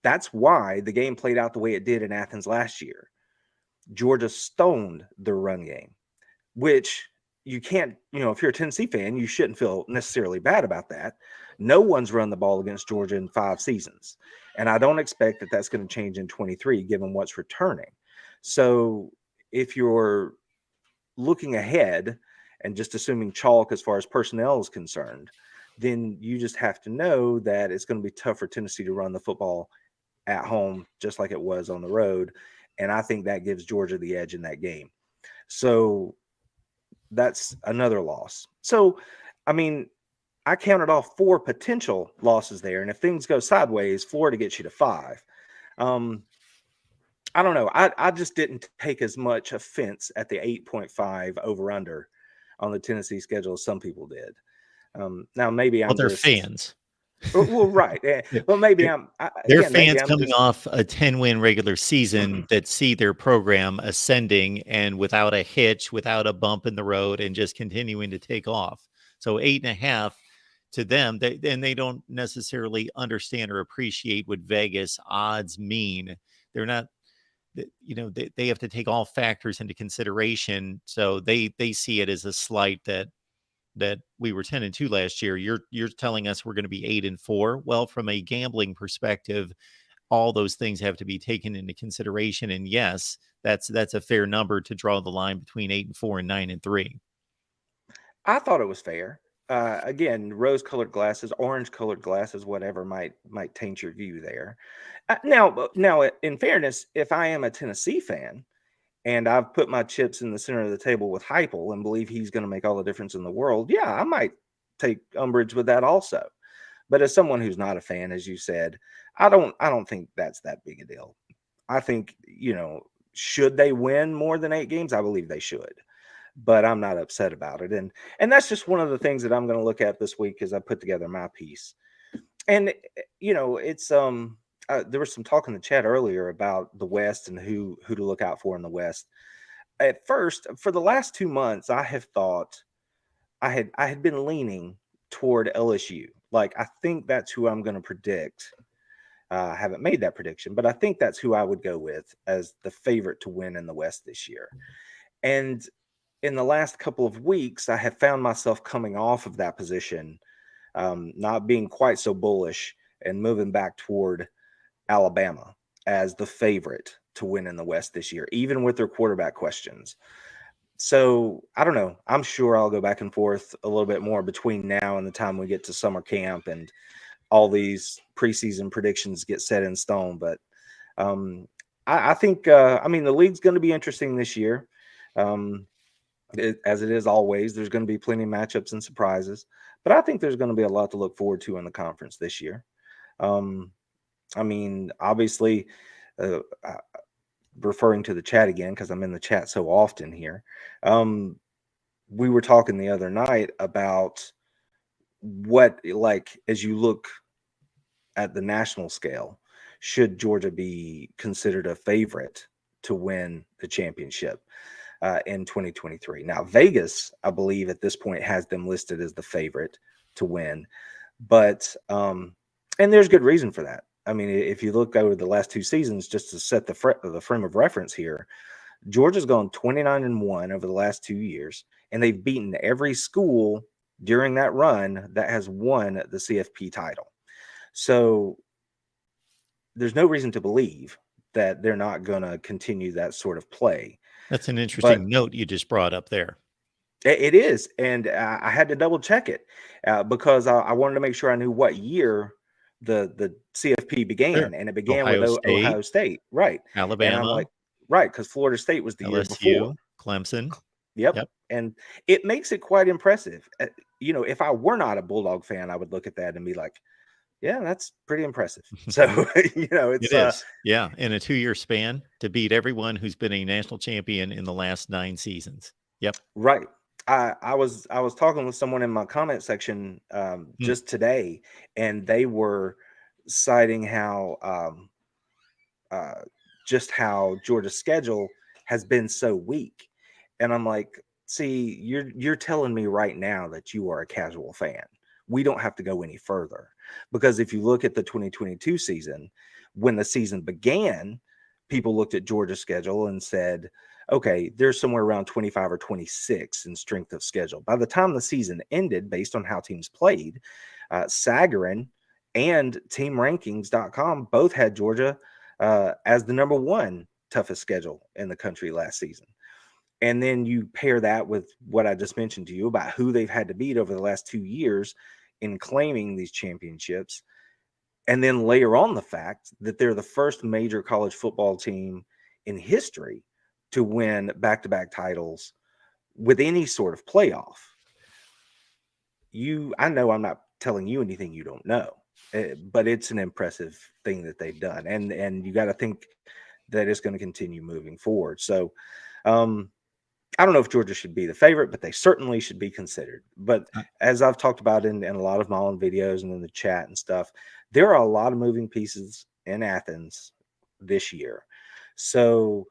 That's why the game played out the way it did in Athens last year. Georgia stoned the run game, which you can't, if you're a Tennessee fan, you shouldn't feel necessarily bad about that. No one's run the ball against Georgia in 5 seasons. And I don't expect that that's going to change in 23, given what's returning. So if you're looking ahead and just assuming chalk as far as personnel is concerned, then you just have to know that it's going to be tough for Tennessee to run the football at home, just like it was on the road. And I think that gives Georgia the edge in that game. So that's another loss. So, I mean, I counted off 4 potential losses there. And if things go sideways, Florida gets you to 5. I don't know. I just didn't take as much offense at the 8.5 over under on the Tennessee schedule as some people did. Now maybe Well, I'm they're just fans. well, right. Well, maybe They're again, maybe fans I'm coming just off a 10-win regular season that see their program ascending and without a hitch, without a bump in the road, and just continuing to take off. So 8.5 to them, they don't necessarily understand or appreciate what Vegas odds mean. They're not, they have to take all factors into consideration. So they see it as a slight that we were 10-2 last year. You're telling us we're going to be 8-4. Well, from a gambling perspective, all those things have to be taken into consideration. And yes, that's a fair number to draw the line between 8-4 and 9-3. I thought it was fair. Again, rose-colored glasses, orange-colored glasses, whatever might taint your view there. Now, in fairness, if I am a Tennessee fan and I've put my chips in the center of the table with Heupel and believe he's going to make all the difference in the world, yeah, I might take umbrage with that also. But as someone who's not a fan, as you said, I don't think that's that big a deal. I think, should they win more than 8 games? I believe they should. But I'm not upset about it. And that's just one of the things that I'm going to look at this week as I put together my piece. And it's there was some talk in the chat earlier about the West and who to look out for in the West. At first, for the last 2 months, I have thought I had been leaning toward LSU. Like, I think that's who I'm going to predict. I haven't made that prediction, but I think that's who I would go with as the favorite to win in the West this year. And in the last couple of weeks, I have found myself coming off of that position, not being quite so bullish and moving back toward Alabama as the favorite to win in the West this year, even with their quarterback questions. So I don't know. I'm sure I'll go back and forth a little bit more between now and the time we get to summer camp and all these preseason predictions get set in stone. But I think, the league's going to be interesting this year. As it is always, there's going to be plenty of matchups and surprises, but I think there's going to be a lot to look forward to in the conference this year. Obviously, referring to the chat again, because I'm in the chat so often here. We were talking the other night about what, like, as you look at the national scale, should Georgia be considered a favorite to win the championship in 2023? Now, Vegas, I believe at this point, has them listed as the favorite to win, but and there's good reason for that. I mean, if you look over the last 2 seasons, just to set the frame of reference here, Georgia's gone 29-1 over the last 2 years, and they've beaten every school during that run that has won the CFP title. So there's no reason to believe that they're not going to continue that sort of play. That's an interesting note you just brought up there. It is, and I had to double check it because I wanted to make sure I knew what year the CFP began, Sure. and it began Ohio with State, Ohio State, right? Alabama, And I'm like, right, because Florida State was the year before. LSU, Clemson. Yep. And it makes it quite impressive. If I were not a Bulldog fan, I would look at that and be like, yeah, that's pretty impressive. So, it is. Yeah. In a 2-year span to beat everyone who's been a national champion in the last 9 seasons. Yep. Right. I was talking with someone in my comment section just today, and they were citing how just how Georgia's schedule has been so weak. And I'm like, see, you're telling me right now that you are a casual fan. We don't have to go any further, because if you look at the 2022 season, when the season began, people looked at Georgia's schedule and said, okay, there's somewhere around 25 or 26 in strength of schedule. By the time the season ended, based on how teams played, Sagarin and TeamRankings.com both had Georgia as the number 1 toughest schedule in the country last season. And then you pair that with what I just mentioned to you about who they've had to beat over the last 2 years in claiming these championships. And then layer on the fact that they're the first major college football team in history to win back-to-back titles with any sort of playoff. I know I'm not telling you anything you don't know, but it's an impressive thing that they've done. And you got to think that it's going to continue moving forward. So, I don't know if Georgia should be the favorite, but they certainly should be considered. But as I've talked about in a lot of my own videos and in the chat and stuff, there are a lot of moving pieces in Athens this year. So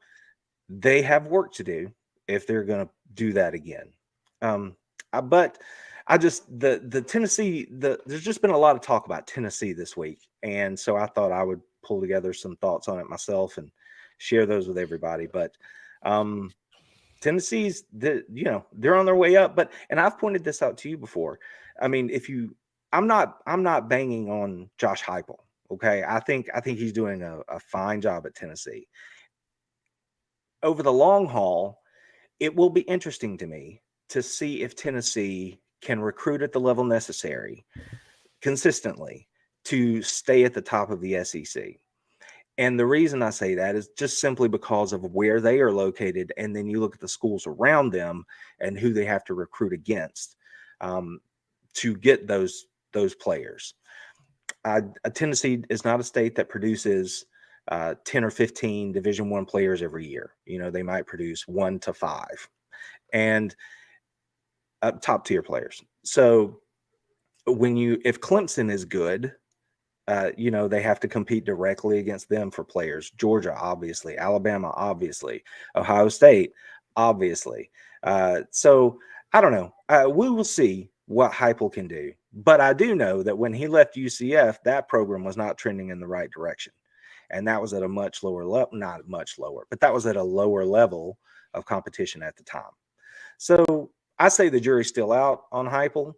they have work to do if they're going to do that again. But I just, the Tennessee, there's just been a lot of talk about Tennessee this week. And so I thought I would pull together some thoughts on it myself and share those with everybody. But, Tennessee's they're on their way up, and I've pointed this out to you before. I mean, I'm not banging on Josh Heupel. Okay. I think he's doing a fine job at Tennessee. Over the long haul, it will be interesting to me to see if Tennessee can recruit at the level necessary consistently to stay at the top of the SEC. And the reason I say that is just simply because of where they are located. And then you look at the schools around them and who they have to recruit against to get those players. Tennessee is not a state that produces 10 or 15 Division I players every year. They might produce 1 to 5 and top tier players. So if Clemson is good, they have to compete directly against them for players. Georgia, obviously. Alabama, obviously. Ohio State, obviously. So I don't know. We will see what Heupel can do. But I do know that when he left UCF, that program was not trending in the right direction. And that was at a much lower level, not much lower, but that was at a lower level of competition at the time. So I say the jury's still out on Heupel.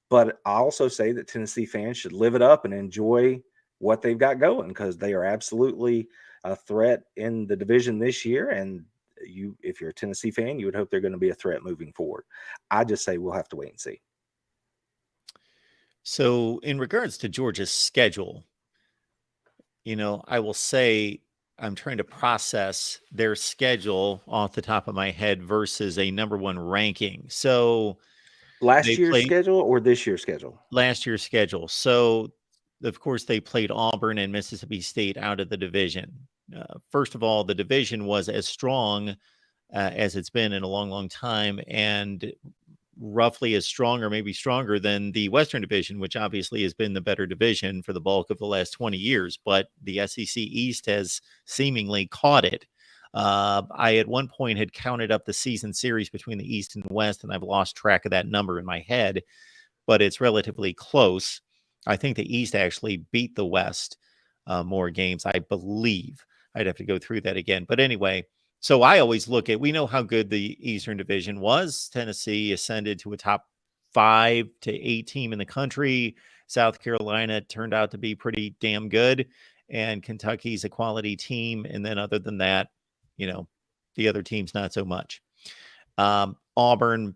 But I also say that Tennessee fans should live it up and enjoy what they've got going because they are absolutely a threat in the division this year. And if you're a Tennessee fan, you would hope they're going to be a threat moving forward. I just say we'll have to wait and see. So in regards to Georgia's schedule, I will say I'm trying to process their schedule off the top of my head versus a number 1 ranking. So last year's schedule or this year's schedule? Last year's schedule. So, of course, they played Auburn and Mississippi State out of the division. First of all, the division was as strong as it's been in a long, long time, and roughly as strong or maybe stronger than the Western Division, which obviously has been the better division for the bulk of the last 20 years. But the SEC East has seemingly caught it. I at one point had counted up the season series between the East and West, and I've lost track of that number in my head, but it's relatively close. I think the East actually beat the West more games, I believe. I'd have to go through that again. But anyway, so I always we know how good the Eastern Division was. Tennessee ascended to a top 5 to 8 team in the country. South Carolina turned out to be pretty damn good. And Kentucky's a quality team. And then other than that, the other teams, not so much. Auburn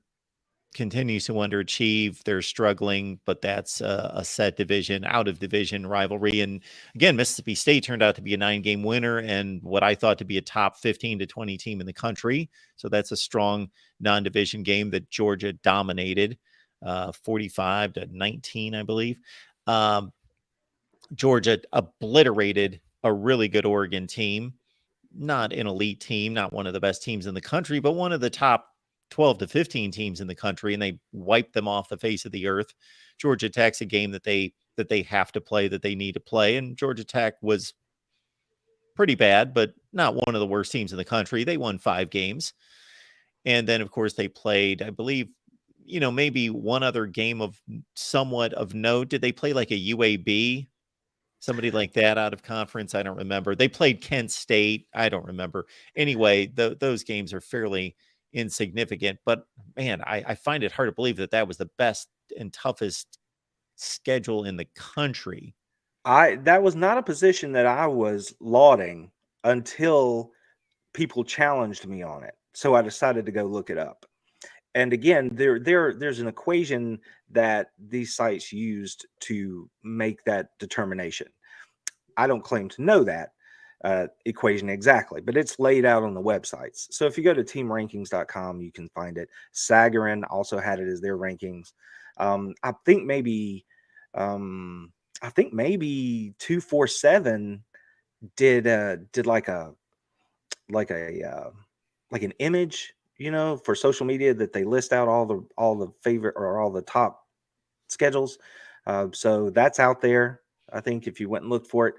continues to underachieve. They're struggling, but that's a set division, out of division rivalry. And again, Mississippi State turned out to be a 9-game winner and what I thought to be a top 15 to 20 team in the country. So that's a strong non-division game that Georgia dominated, 45 to 19, I believe. Georgia obliterated a really good Oregon team, not an elite team, not one of the best teams in the country, but one of the top 12 to 15 teams in the country, and they wiped them off the face of the earth. Georgia Tech's a game that they have to play, that they need to play, and Georgia Tech was pretty bad, but not one of the worst teams in the country. They won 5 games. And then, of course, they played, I believe, maybe one other game of somewhat of note. Did they play like a UAB? Somebody like that out of conference? I don't remember. They played Kent State. I don't remember. Anyway, those games are fairly insignificant, but man, I find it hard to believe that was the best and toughest schedule in the country. That was not a position that I was lauding until people challenged me on it. So I decided to go look it up. And again, there's an equation that these sites used to make that determination. I don't claim to know that equation exactly, but it's laid out on the websites. So if you go to teamrankings.com, you can find it. Sagarin also had it as their rankings. I think maybe 247 did like an image, for social media, that they list out all the favorite or all the top schedules. So that's out there, I think, if you went and looked for it.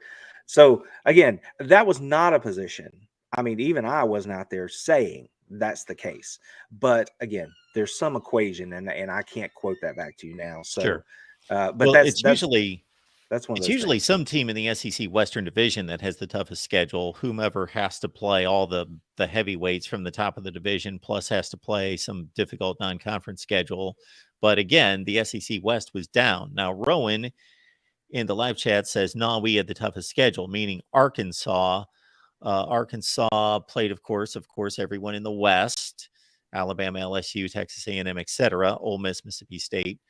So again, that was not a position. I mean, even I wasn't out there saying that's the case. But again, there's some equation, and I can't quote that back to you now. So, Sure. but Well, that's one of it's those usually things. some team in the SEC Western Division that has the toughest schedule. Whomever has to play all the heavyweights from the top of the division, plus has to play some difficult non-conference schedule. But again, the SEC West was down. Now, Rowan in the live chat says, "No, we had the toughest schedule," meaning Arkansas. Arkansas played, of course, everyone in the West: Alabama, LSU, Texas A&M, etc. Ole Miss, Mississippi State.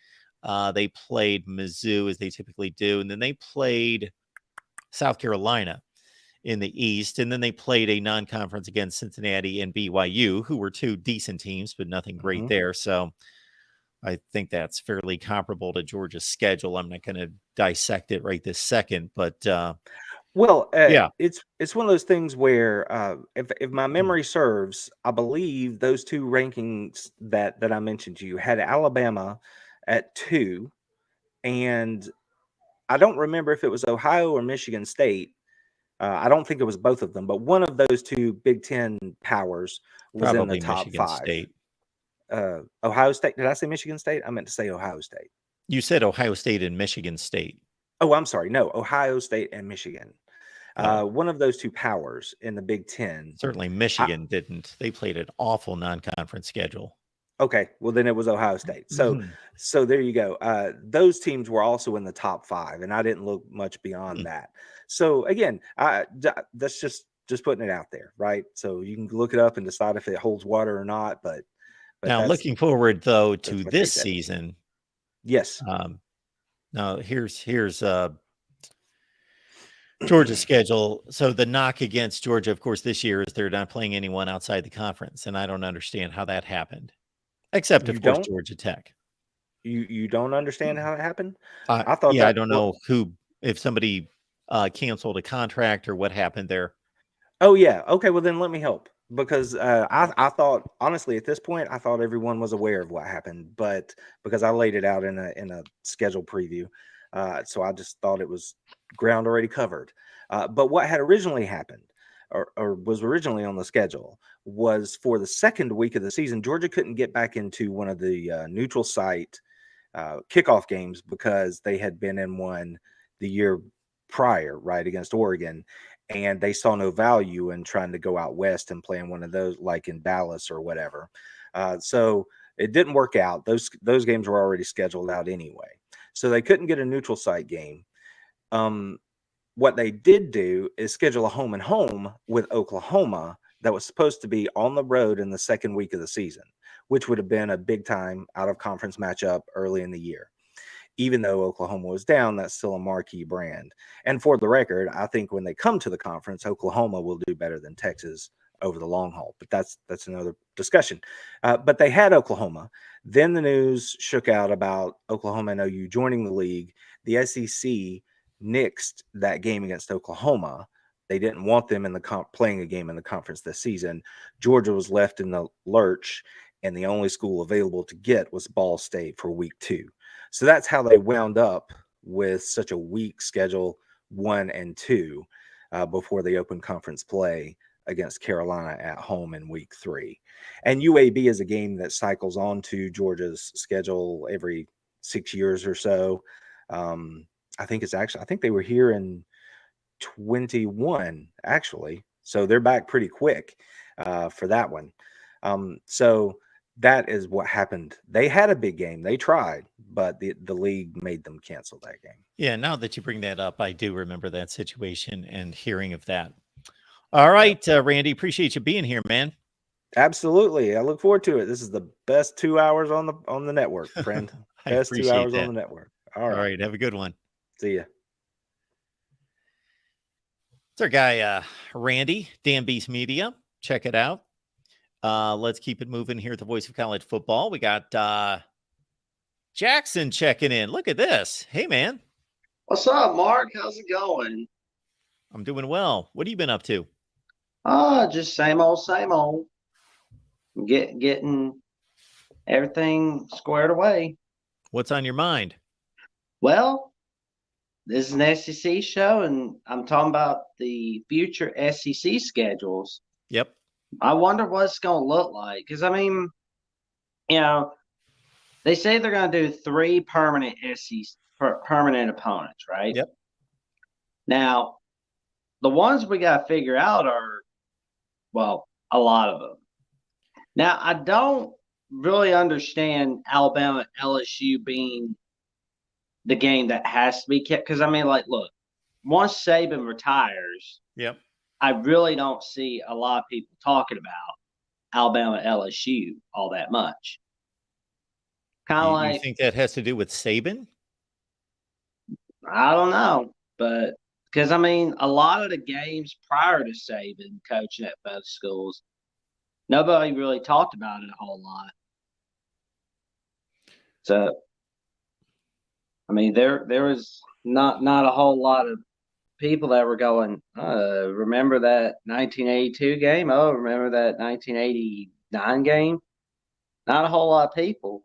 They played Mizzou, as they typically do, and then they played South Carolina in the East, and then they played a non-conference against Cincinnati and BYU, who were two decent teams, but nothing great there. So I think that's fairly comparable to Georgia's schedule. I'm not going to dissect it right this second, but Well, yeah, it's one of those things where, if my memory serves, I believe those two rankings that I mentioned to you had Alabama at 2, and I don't remember if it was Ohio or Michigan State. I don't think it was both of them, but one of those two Big Ten powers was in the probably top Michigan 5. State. Ohio State. Did I say Michigan State? I meant to say Ohio State. You said Ohio State and Michigan State. Oh, I'm sorry. No, Ohio State and Michigan. Oh, One of those two powers in the Big Ten. certainly Michigan didn't. They played an awful non-conference schedule. Okay, well then it was Ohio State. So Mhm. so there you go. Those teams were also in the top 5, and I didn't look much beyond Hmm. that. So again, that's just putting it out there, right? So you can look it up and decide if it holds water or not. But Now, that's looking forward though to what they this said. season. Yes. Now here's Georgia's schedule. So the knock against Georgia, of course, this year is they're not playing anyone outside the conference, and I don't understand how that happened, except You of course don't Georgia Tech. you don't understand how it happened? I thought Yeah, I that don't know if somebody canceled a contract or what happened there. Oh yeah. Okay. Well, then let me help, because I thought, honestly, at this point I thought everyone was aware of what happened, but because I laid it out in a schedule preview, so I just thought it was ground already covered. But what had originally happened, or was originally on the schedule, was for the second week of the season, Georgia couldn't get back into one of the neutral site kickoff games because they had been in one the year prior, right, against Oregon, and they saw no value in trying to go out west and play in one of those, like in Dallas or whatever. So it didn't work out. Those games were already scheduled out anyway, so they couldn't get a neutral site game. What they did do is schedule a home and home with Oklahoma that was supposed to be on the road in the second week of the season, which would have been a big time out of conference matchup early in the year. Even though Oklahoma was down, that's still a marquee brand. And for the record, I think when they come to the conference, Oklahoma will do better than Texas over the long haul. But that's another discussion. But they had Oklahoma. Then the news shook out about Oklahoma and OU joining the league. The SEC nixed that game against Oklahoma. They didn't want them in the playing a game in the conference this season. Georgia was left in the lurch, and the only school available to get was Ball State for week 2. So that's how they wound up with such a weak schedule 1 and 2 before they opened conference play against Carolina at home in week 3. And UAB is a game that cycles on to Georgia's schedule every 6 years or so. I think they were here in 21 actually, so they're back pretty quick for that one. So that is what happened. They had a big game. They tried, but the league made them cancel that game. Yeah, now that you bring that up, I do remember that situation and hearing of that. All right, Randy, appreciate you being here, man. Absolutely. I look forward to it. This is the best 2 hours on the network, friend. I Best 2 appreciate hours that. on the network. All All right. right, have a good one. See ya. It's our guy, Randy, Dan Beast Media. Check it out. Let's keep it moving here at the Voice of College Football. We got Jackson checking in. Look at this. Hey, man. What's up, Mark? How's it going? I'm doing well. What have you been up to? Just same old, same old. Getting everything squared away. What's on your mind? Well, this is an SEC show, and I'm talking about the future SEC schedules. Yep. I wonder what it's going to look like. Because, I mean, they say they're going to do 3 permanent permanent opponents, right? Yep. Now, the ones we got to figure out are, well, a lot of them. Now, I don't really understand Alabama LSU being the game that has to be kept. Because, I mean, like, look, once Saban retires, Yep. I really don't see a lot of people talking about Alabama LSU all that much. Kind of You like, think that has to do with Saban? I don't know. But because, I mean, a lot of the games prior to Saban coaching at both schools, nobody really talked about it a whole lot. So, I mean, there was not a whole lot of people that were going, remember that 1982 game? Oh, remember that 1989 game? Not a whole lot of people.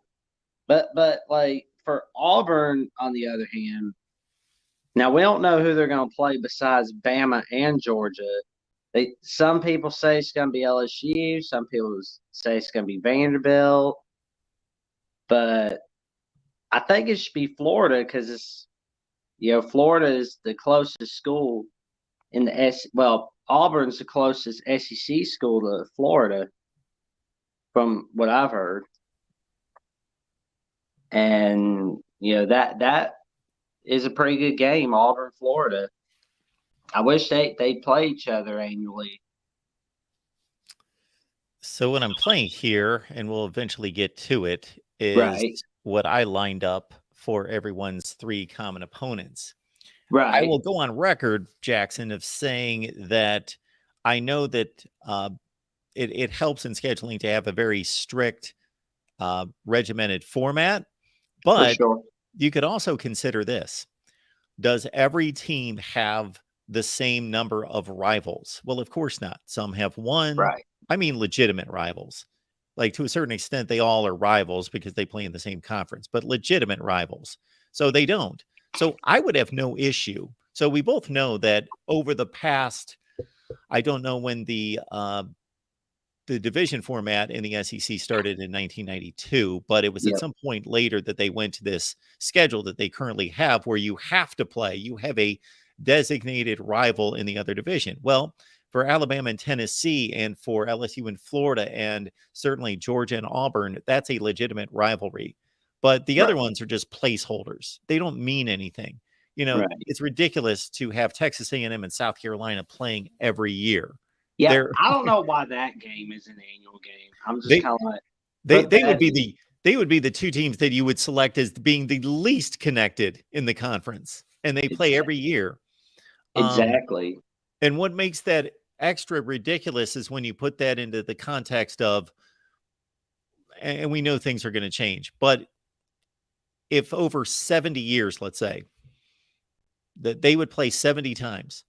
But like for Auburn, on the other hand, now we don't know who they're going to play besides Bama and Georgia. Some people say it's going to be LSU. Some people say it's going to be Vanderbilt. But I think it should be Florida because it's, Florida is the closest school in the well, Auburn's the closest SEC school to Florida, from what I've heard. And that is a pretty good game, Auburn, Florida. I wish they play each other annually. So what I'm playing here, and we'll eventually get to it, is Right. what I lined up for everyone's 3 common opponents. Right. I will go on record, Jackson, of saying that I know that it helps in scheduling to have a very strict, regimented format, For but sure. you could also consider this. Does every team have the same number of rivals? Well, of course not. Some have one. Right. I mean, legitimate rivals. Like, to a certain extent, they all are rivals because they play in the same conference, but legitimate rivals. So they don't. So I would have no issue. So we both know that over the past, I don't know when the division format in the SEC started in 1992, but it was at Yep. some point later that they went to this schedule that they currently have where you have to play. You have a designated rival in the other division. Well, for Alabama and Tennessee and for LSU and Florida and certainly Georgia and Auburn, that's a legitimate rivalry. But the other Right. ones are just placeholders. They don't mean anything. Right. It's ridiculous to have Texas A&M and South Carolina playing every year. Yeah, They're I don't know why that game is an annual game. I'm just They- kind of like, they would be the 2 teams that you would select as being the least connected in the conference, and they play every year. exactly. And what makes that extra ridiculous is when you put that into the context of, and we know things are going to change, but if over 70 years, let's say, that they would play 70 times,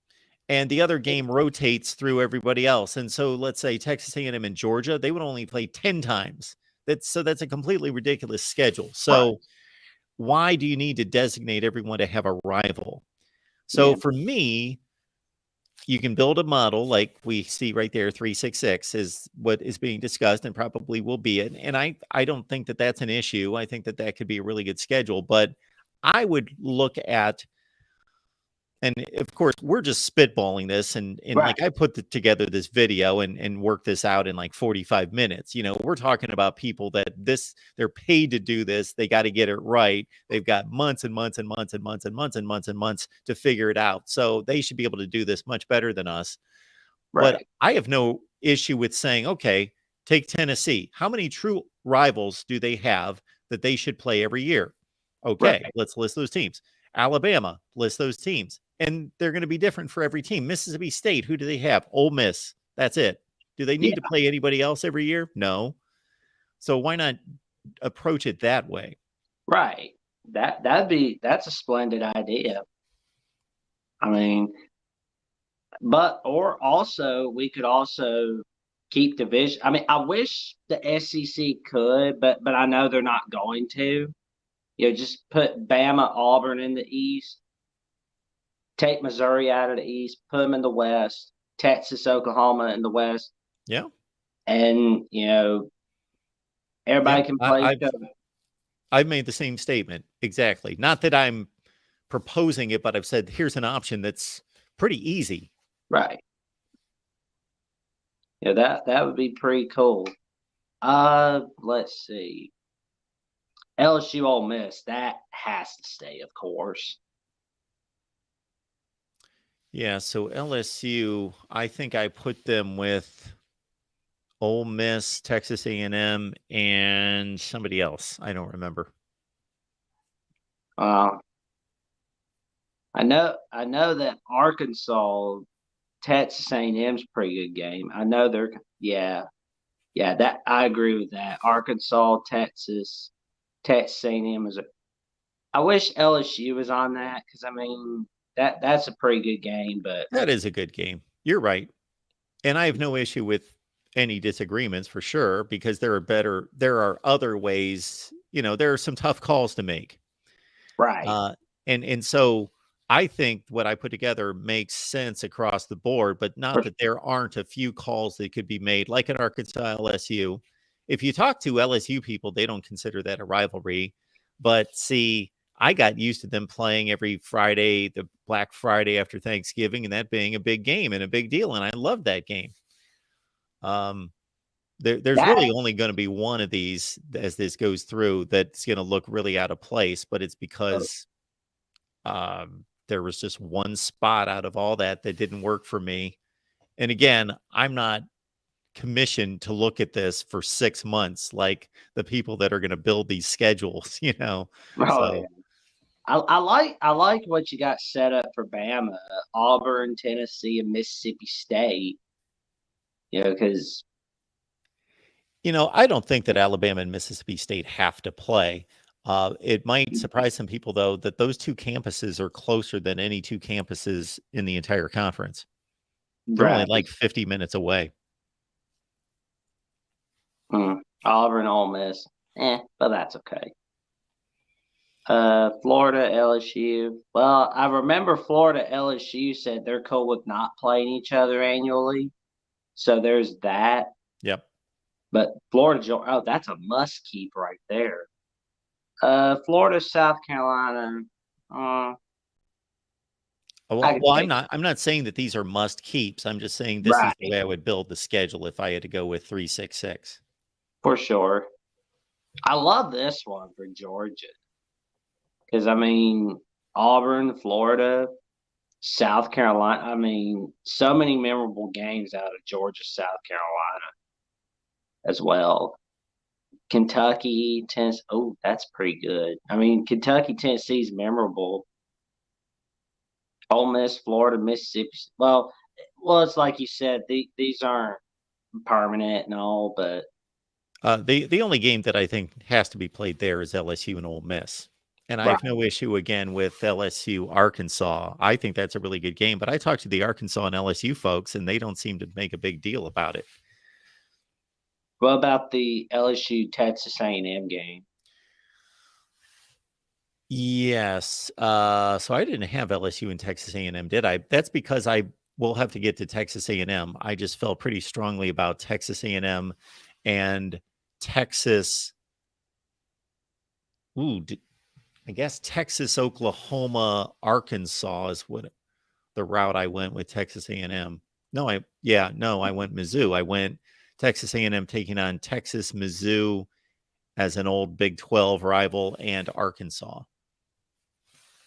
and the other game rotates through everybody else. And so let's say Texas A&M and Georgia, they would only play 10 times. That's a completely ridiculous schedule. So why do you need to designate everyone to have a rival? So Yeah. for me, you can build a model like we see right there. 366 is what is being discussed and probably will be it. And I don't think that that's an issue. I think that could be a really good schedule, but I would look at, And of course, we're just spitballing this, and Right. like I put together this video and worked this out in like 45 minutes. We're talking about people that they're paid to do this. They got to get it right. They've got months and months and months and months and months and months and months to figure it out. So they should be able to do this much better than us. But Right. I have no issue with saying, okay, take Tennessee. How many true rivals do they have that they should play every year? Okay, Right. let's list those teams. Alabama, list those teams. And they're going to be different for every team. Mississippi State, who do they have? Ole Miss. That's it. Do they need Yeah. to play anybody else every year? No. So why not approach it that way? Right. That's a splendid idea. I mean, or also we could also keep division. I mean, I wish the SEC could, but I know they're not going to. Just put Bama, Auburn in the East, take Missouri out of the East, put them in the West, Texas, Oklahoma in the West, Yeah. and everybody can play each other. I've made the same statement. Exactly. Not that I'm proposing it, but I've said here's an option that's pretty easy. Right. Yeah, that would be pretty cool. Let's see. LSU Ole Miss, that has to stay, of course. Yeah, so LSU, I think I put them with Ole Miss, Texas A&M, and somebody else. I don't remember. I know that Arkansas, Texas A&M's a pretty good game. I know that I agree with that. Arkansas, Texas A&M is I wish LSU was on that because I mean that's a pretty good game. But that is a good game. You're right, and I have no issue with any disagreements for sure because there are other ways. There are some tough calls to make. Right. And so I think what I put together makes sense across the board, but not that there aren't a few calls that could be made, like in Arkansas, LSU. If you talk to LSU people, they don't consider that a rivalry. But see, I got used to them playing every Friday, the Black Friday after Thanksgiving, and that being a big game and a big deal. And I love that game. There's really only going to be one of these as this goes through that's going to look really out of place, but it's because there was just one spot out of all that didn't work for me. And again, I'm not commissioned to look at this for 6 months like the people that are going to build these schedules, Oh, So yeah. I like what you got set up for Bama, Auburn, Tennessee, and Mississippi State. Because I don't think that Alabama and Mississippi State have to play. It might surprise some people, though, that those two campuses are closer than any two campuses in the entire conference. They're only like 50 minutes away. Auburn, Ole Miss, but that's okay. Florida, LSU. Well, I remember Florida, LSU said they're cool with not playing each other annually, so there's that. Yep. But Florida, that's a must keep right there. Florida, South Carolina. Well, I'm not saying that these are must keeps. I'm just saying this is the way I would build the schedule if I had to go with 3-6-6. For sure. I love this one for Georgia. Because, I mean, Auburn, Florida, South Carolina. I mean, so many memorable games out of Georgia, South Carolina as well. Kentucky, Tennessee. Oh, that's pretty good. I mean, Kentucky, Tennessee is memorable. Ole Miss, Florida, Mississippi. Well, it's like you said, these aren't permanent and all, but the only game that I think has to be played there is LSU and Ole Miss. And I have no issue again with LSU Arkansas. I think that's a really good game, but I talked to the Arkansas and LSU folks and they don't seem to make a big deal about it. What about the LSU Texas A&M game? Yes. So I didn't have LSU and Texas A&M, did I? That's because I will have to get to Texas A&M. I just felt pretty strongly about Texas A&M and Texas. I guess Texas, Oklahoma, Arkansas is what the route I went with Texas A&M. No, I went Mizzou. I went Texas A&M taking on Texas, Mizzou as an old Big 12 rival, and Arkansas.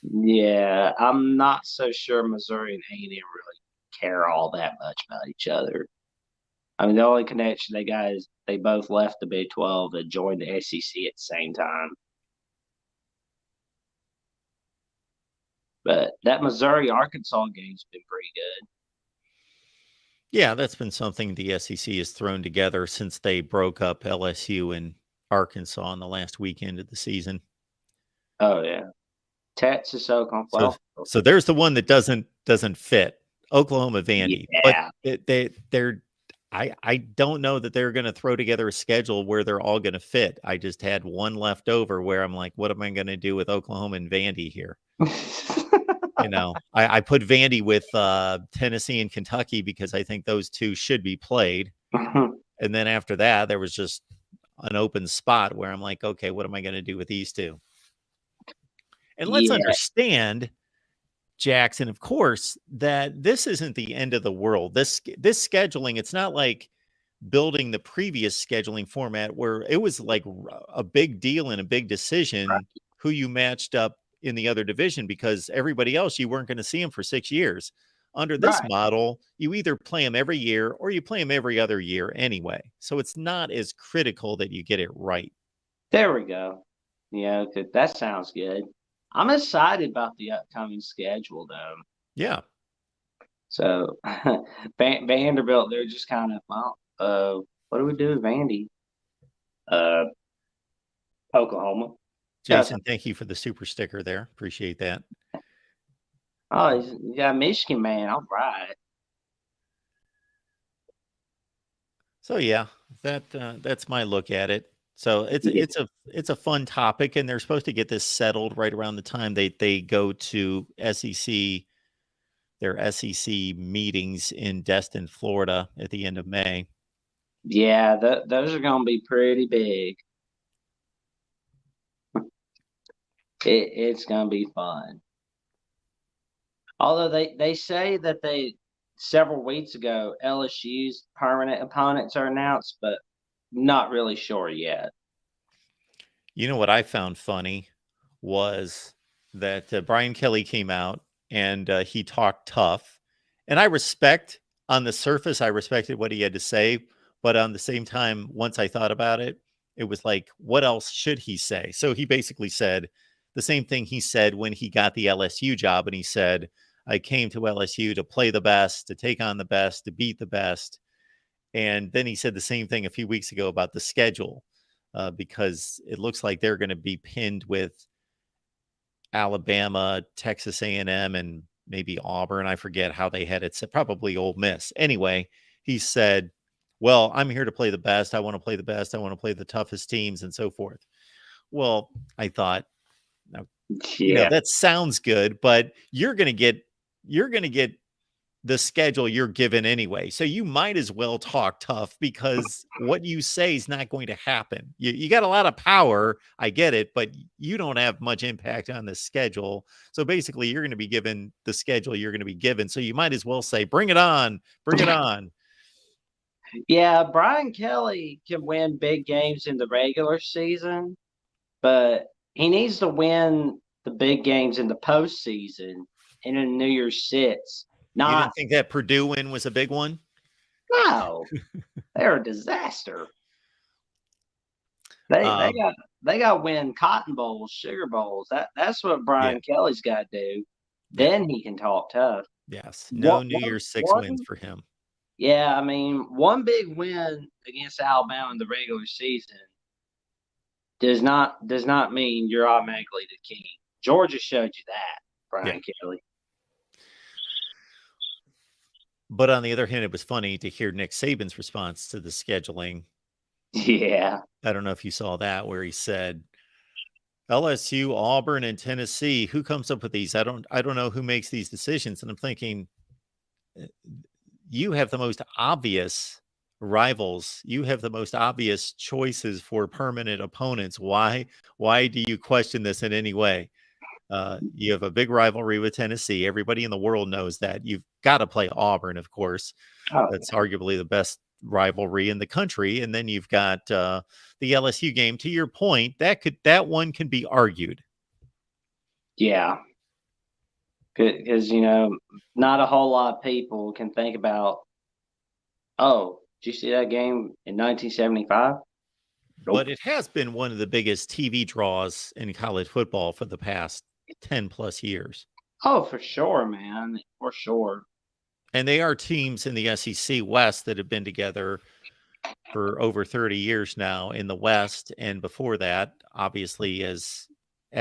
Yeah, I'm not so sure Missouri and A&M really care all that much about each other. I mean, the only connection they got is they both left the Big 12 and joined the SEC at the same time. But that Missouri-Arkansas game's been pretty good. Yeah, that's been something the SEC has thrown together since they broke up LSU and Arkansas on the last weekend of the season. Oh, yeah. Texas, Oklahoma. So there's the one that doesn't fit, Oklahoma Vandy. Yeah. But they're I don't know that they're going to throw together a schedule where they're all going to fit. I just had one left over where I'm like, what am I going to do with Oklahoma and Vandy here? You know, I put Vandy with Tennessee and Kentucky because I think those two should be played. And then after that, there was just an open spot where I'm like, okay, what am I going to do with these two? And let's understand, Jackson, of course, that this isn't the end of the world. This scheduling, it's not like building the previous scheduling format where it was like a big deal and a big decision who you matched up in the other division, because everybody else, you weren't going to see them for 6 years. Under this model, you either play them every year or you play them every other year anyway. So it's not as critical that you get it right. There we go. Yeah, that sounds good. I'm excited about the upcoming schedule, though. Yeah. So Vanderbilt, they're just kind of, well, what do we do with Vandy? Oklahoma. Jason, thank you for the super sticker there. Appreciate that. Oh, you got Michigan, man. All right. So yeah, that's my look at it. So it's a fun topic, and they're supposed to get this settled right around the time they go to their SEC meetings in Destin, Florida at the end of May. Yeah, those are going to be pretty big. It's going to be fun. Although they say that several weeks ago, LSU's permanent opponents are announced, but not really sure yet. You know what I found funny was that Brian Kelly came out and he talked tough. And on the surface, I respected what he had to say. But on the same time, once I thought about it, it was like, what else should he say? So he basically said the same thing he said when he got the LSU job. And he said, I came to LSU to play the best, to take on the best, to beat the best. And then he said the same thing a few weeks ago about the schedule, because it looks like they're going to be pinned with Alabama, Texas A&M, and maybe Auburn. I forget how they had it set, probably Ole Miss. Anyway, he said, well, I'm here to play the best. I want to play the best. I want to play the toughest teams and so forth. Well, I thought, that sounds good, but you're going to get the schedule you're given anyway. So you might as well talk tough, because what you say is not going to happen. You got a lot of power. I get it, but you don't have much impact on the schedule. So basically you're going to be given the schedule you're going to be given. So you might as well say, bring it on, bring it on. Yeah, Brian Kelly can win big games in the regular season, but he needs to win the big games in the postseason and in New Year's Six. You didn't think that Purdue win was a big one? No, they're a disaster. They got to win Cotton Bowls, Sugar Bowls. That's what Brian Kelly's got to do. Then he can talk tough. Yes, no New Year's Six wins for him. Yeah, I mean, one big win against Alabama in the regular season does not mean you're automatically the king. Georgia showed you that, Brian Kelly. But on the other hand, it was funny to hear Nick Saban's response to the scheduling. Yeah. I don't know if you saw that, where he said, LSU, Auburn, and Tennessee, who comes up with these? I don't know who makes these decisions. And I'm thinking, you have the most obvious rivals. You have the most obvious choices for permanent opponents. Why do you question this in any way? You have a big rivalry with Tennessee. Everybody in the world knows that. You've got to play Auburn, of course. Oh, That's arguably the best rivalry in the country. And then you've got the LSU game. To your point, that one can be argued. yeah. Because, not a whole lot of people can think about, oh, did you see that game in 1975? But it has been one of the biggest TV draws in college football for the past 10 plus years. Oh, for sure, man. For sure. And they are teams in the SEC West that have been together for over 30 years now in the West. And before that, obviously, as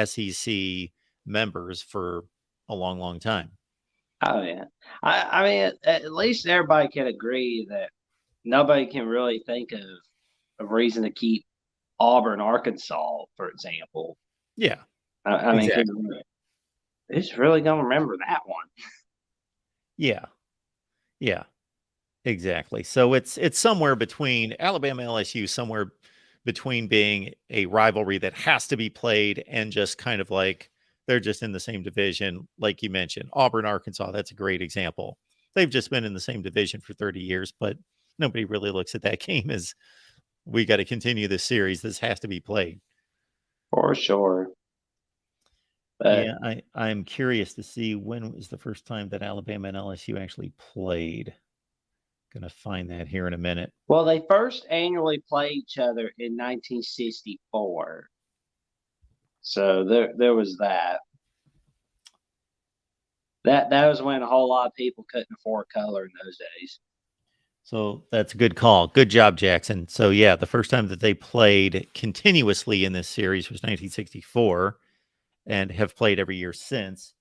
SEC members for a long, long time. Oh, yeah. I mean, at least everybody can agree that nobody can really think of a reason to keep Auburn, Arkansas, for example. Yeah. I mean, exactly. who's really going to remember that one? Yeah. Yeah. Exactly. So it's somewhere between Alabama LSU, somewhere between being a rivalry that has to be played and just kind of like they're just in the same division, like you mentioned. Auburn, Arkansas, that's a great example. They've just been in the same division for 30 years, but nobody really looks at that game as we got to continue this series. This has to be played. For sure. But, Yeah, I'm curious to see when was the first time that Alabama and LSU actually played. Gonna find that here in a minute. well, they first annually played each other in 1964. So there was that. That was when a whole lot of people couldn't afford color in those days. So that's a good call. Good job, Jackson. So yeah, the first time that they played continuously in this series was 1964 and have played every year since.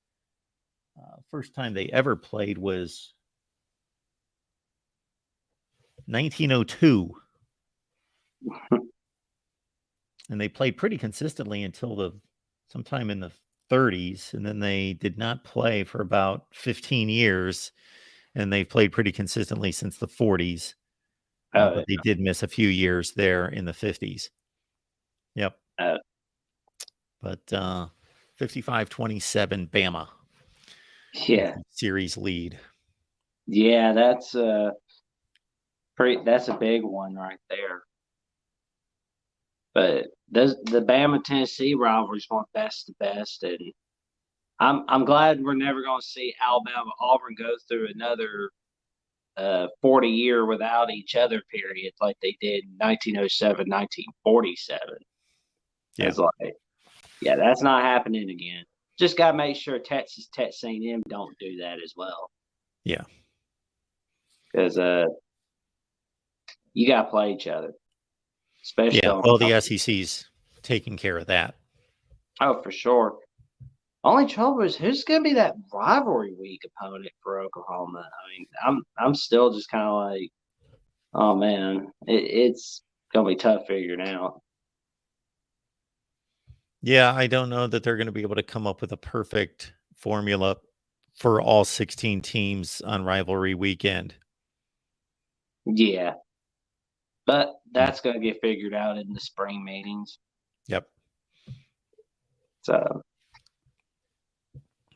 First time they ever played was 1902. And they played pretty consistently until sometime in the 30s. And then they did not play for about 15 years. And they've played pretty consistently since the 40s. But they did miss a few years there in the 50s. Yep. But 55-27 Bama. Yeah. Series lead. Yeah, that's a big one right there. But the Bama Tennessee rivalry is one best to best, and I'm glad we're never going to see Alabama Auburn go through another 40-year without each other period like they did in 1907, 1947. Yeah. It's like, yeah, that's not happening again. Just got to make sure Texas A&M don't do that as well. Yeah. Because you got to play each other. Especially the SEC's taking care of that. Oh, for sure. Only trouble is who's going to be that rivalry week opponent for Oklahoma. I mean, I'm still just kind of like, oh man, it's going to be tough figuring out. Yeah, I don't know that they're going to be able to come up with a perfect formula for all 16 teams on rivalry weekend. Yeah. But that's going to get figured out in the spring meetings. Yep. So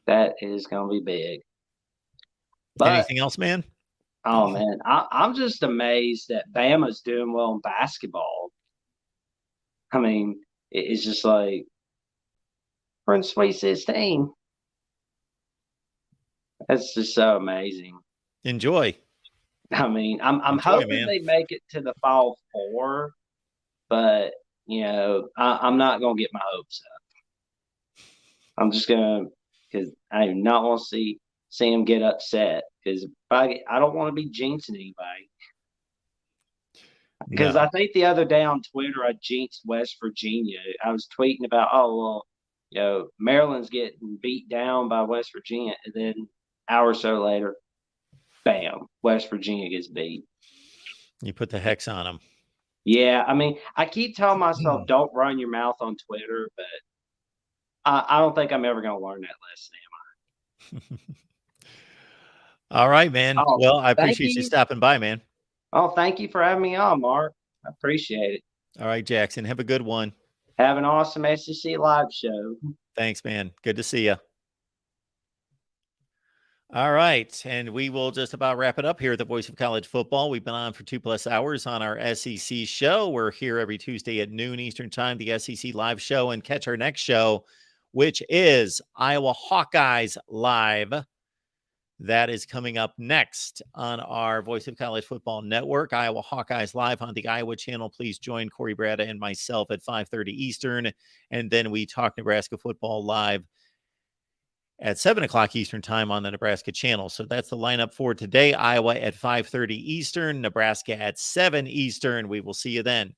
that is going to be big. But, anything else, man? Oh, man. I'm just amazed that Bama's doing well in basketball. I mean, it's just like we're in Sweet 16. That's just so amazing. Enjoy. I mean, I'm hoping they make it to the Final Four, but I'm not gonna get my hopes up. I'm just gonna because I do not want to see him get upset because I don't want to be jinxing anybody. Because I think the other day on Twitter I jinxed West Virginia. I was tweeting about Maryland's getting beat down by West Virginia, and then an hour or so later, bam, West Virginia gets beat. You put the hex on them. Yeah, I mean, I keep telling myself, don't run your mouth on Twitter, but I don't think I'm ever going to learn that lesson, am I? All right, man. Well, I appreciate you stopping by, man. Oh, thank you for having me on, Mark. I appreciate it. All right, Jackson. Have a good one. Have an awesome SEC live show. Thanks, man. Good to see you. All right. And we will just about wrap it up here at the Voice of College Football. We've been on for 2+ hours on our SEC show. We're here every Tuesday at noon Eastern time, the SEC live show, and catch our next show, which is Iowa Hawkeyes Live. That is coming up next on our Voice of College Football Network, Iowa Hawkeyes Live on the Iowa channel. Please join Corey Brada and myself at 5:30 Eastern. And then we talk Nebraska football live at 7 o'clock Eastern time on the Nebraska channel. So that's the lineup for today. Iowa at 5:30 Eastern, Nebraska at 7 Eastern. We will see you then.